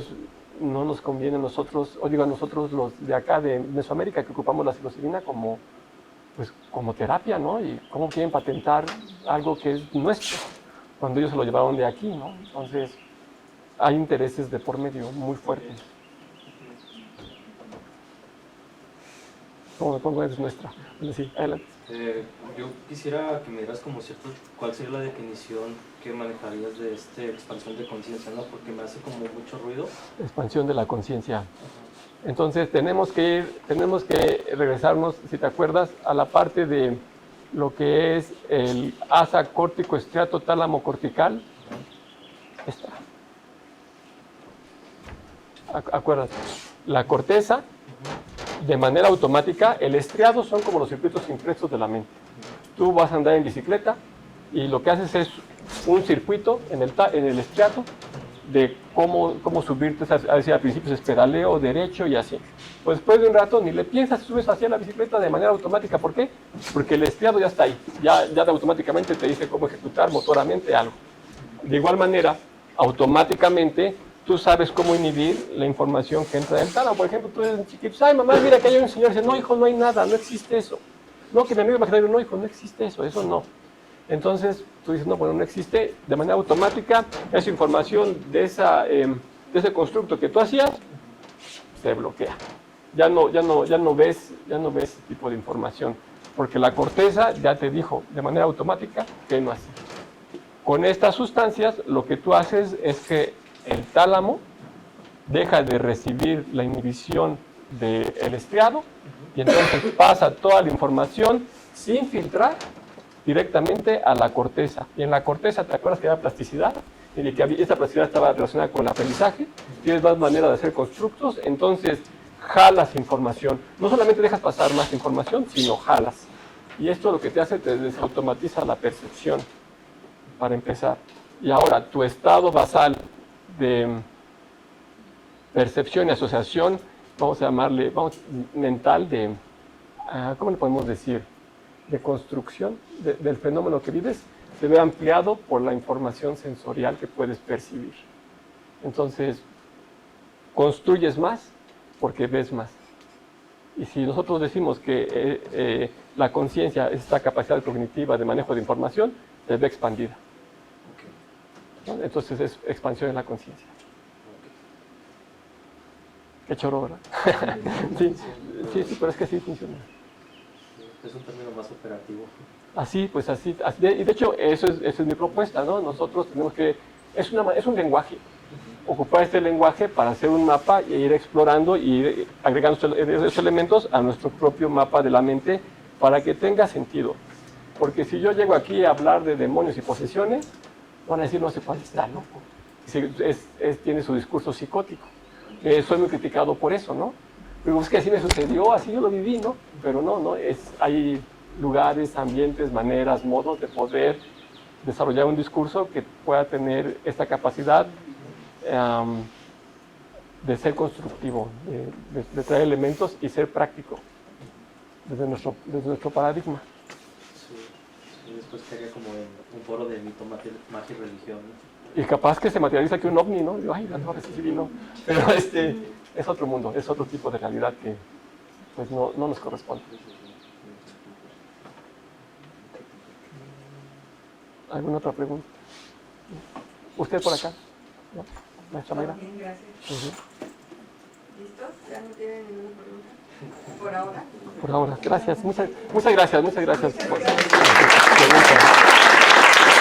no nos conviene a nosotros, o digo a nosotros los de acá de Mesoamérica que ocupamos la psilocibina como terapia, ¿no? Y cómo quieren patentar algo que es nuestro, cuando ellos se lo llevaron de aquí, ¿no? Entonces, hay intereses de por medio muy fuertes. Como me pongo, es nuestra. Sí, adelante. Yo quisiera que me dieras como cierto, ¿cuál sería la definición que manejarías de expansión de conciencia, ¿no? Porque me hace como mucho ruido. Expansión de la conciencia. Entonces tenemos que regresarnos, si te acuerdas, a la parte de lo que es el asa córtico estriato tálamo cortical. Esta. Acuérdate, la corteza, de manera automática, el estriado son como los circuitos impresos de la mente. Tú vas a andar en bicicleta y lo que haces es un circuito en el estriado de cómo subirte, a decir, al principio es pedaleo derecho y así. Pues después de un rato ni le piensas, subes hacia la bicicleta de manera automática. ¿Por qué? Porque el estriado ya está ahí, ya automáticamente te dice cómo ejecutar motoramente algo. De igual manera, automáticamente tú sabes cómo inhibir la información que entra del tálamo. Por ejemplo, tú eres chiquito, ay mamá, mira que hay un señor, dice, no hijo, no hay nada, no existe eso. No, que mi amigo imaginario, no hijo, no existe eso no. Entonces tú dices, no, bueno, no existe, de manera automática, esa información de ese constructo que tú hacías, se bloquea. Ya no ves ese tipo de información, porque la corteza ya te dijo de manera automática que no hace. Con estas sustancias, lo que tú haces es que el tálamo deja de recibir la inhibición del estriado y entonces pasa toda la información sin filtrar directamente a la corteza. Y en la corteza, ¿te acuerdas que había plasticidad? Y que esta plasticidad estaba relacionada con el aprendizaje. Tienes más maneras de hacer constructos, entonces jalas información. No solamente dejas pasar más información, sino jalas. Y esto lo que te hace, te desautomatiza la percepción, para empezar. Y ahora, tu estado basal de percepción y asociación, vamos a llamarle, mental de, ¿cómo le podemos decir? De construcción del fenómeno que vives, se ve ampliado por la información sensorial que puedes percibir. Entonces, construyes más porque ves más. Y si nosotros decimos que la conciencia es esta capacidad cognitiva de manejo de información, se ve expandida. ¿No? Entonces es expansión en la conciencia. Qué choro, ¿verdad? Sí, pero es que así funciona. Es un término más operativo. Así, pues así. Y de hecho, esa es mi propuesta, ¿no? Nosotros tenemos que... Es un lenguaje. Ocupar este lenguaje para hacer un mapa e ir explorando y ir agregando esos elementos a nuestro propio mapa de la mente para que tenga sentido. Porque si yo llego aquí a hablar de demonios y posesiones, van a decir, no sé cuál está loco. Tiene su discurso psicótico. Soy muy criticado por eso, ¿no? Pero es que así me sucedió, así yo lo viví, ¿no? Pero no, hay lugares, ambientes, maneras, modos de poder desarrollar un discurso que pueda tener esta capacidad de ser constructivo, de traer elementos y ser práctico desde nuestro paradigma. Sí, después caería como en un foro de mito, magia y religión, ¿no? Y capaz que se materializa que un ovni, ¿no? Digo, ay, no, sí vino. Pero es otro mundo, es otro tipo de realidad que pues no nos corresponde. ¿Alguna otra pregunta? ¿Usted por acá? ¿No? Maestra Mayra. Bien, gracias. ¿Listos? ¿Ya no tienen ninguna pregunta? Por ahora. Por ahora, gracias. Muchas gracias por preguntas.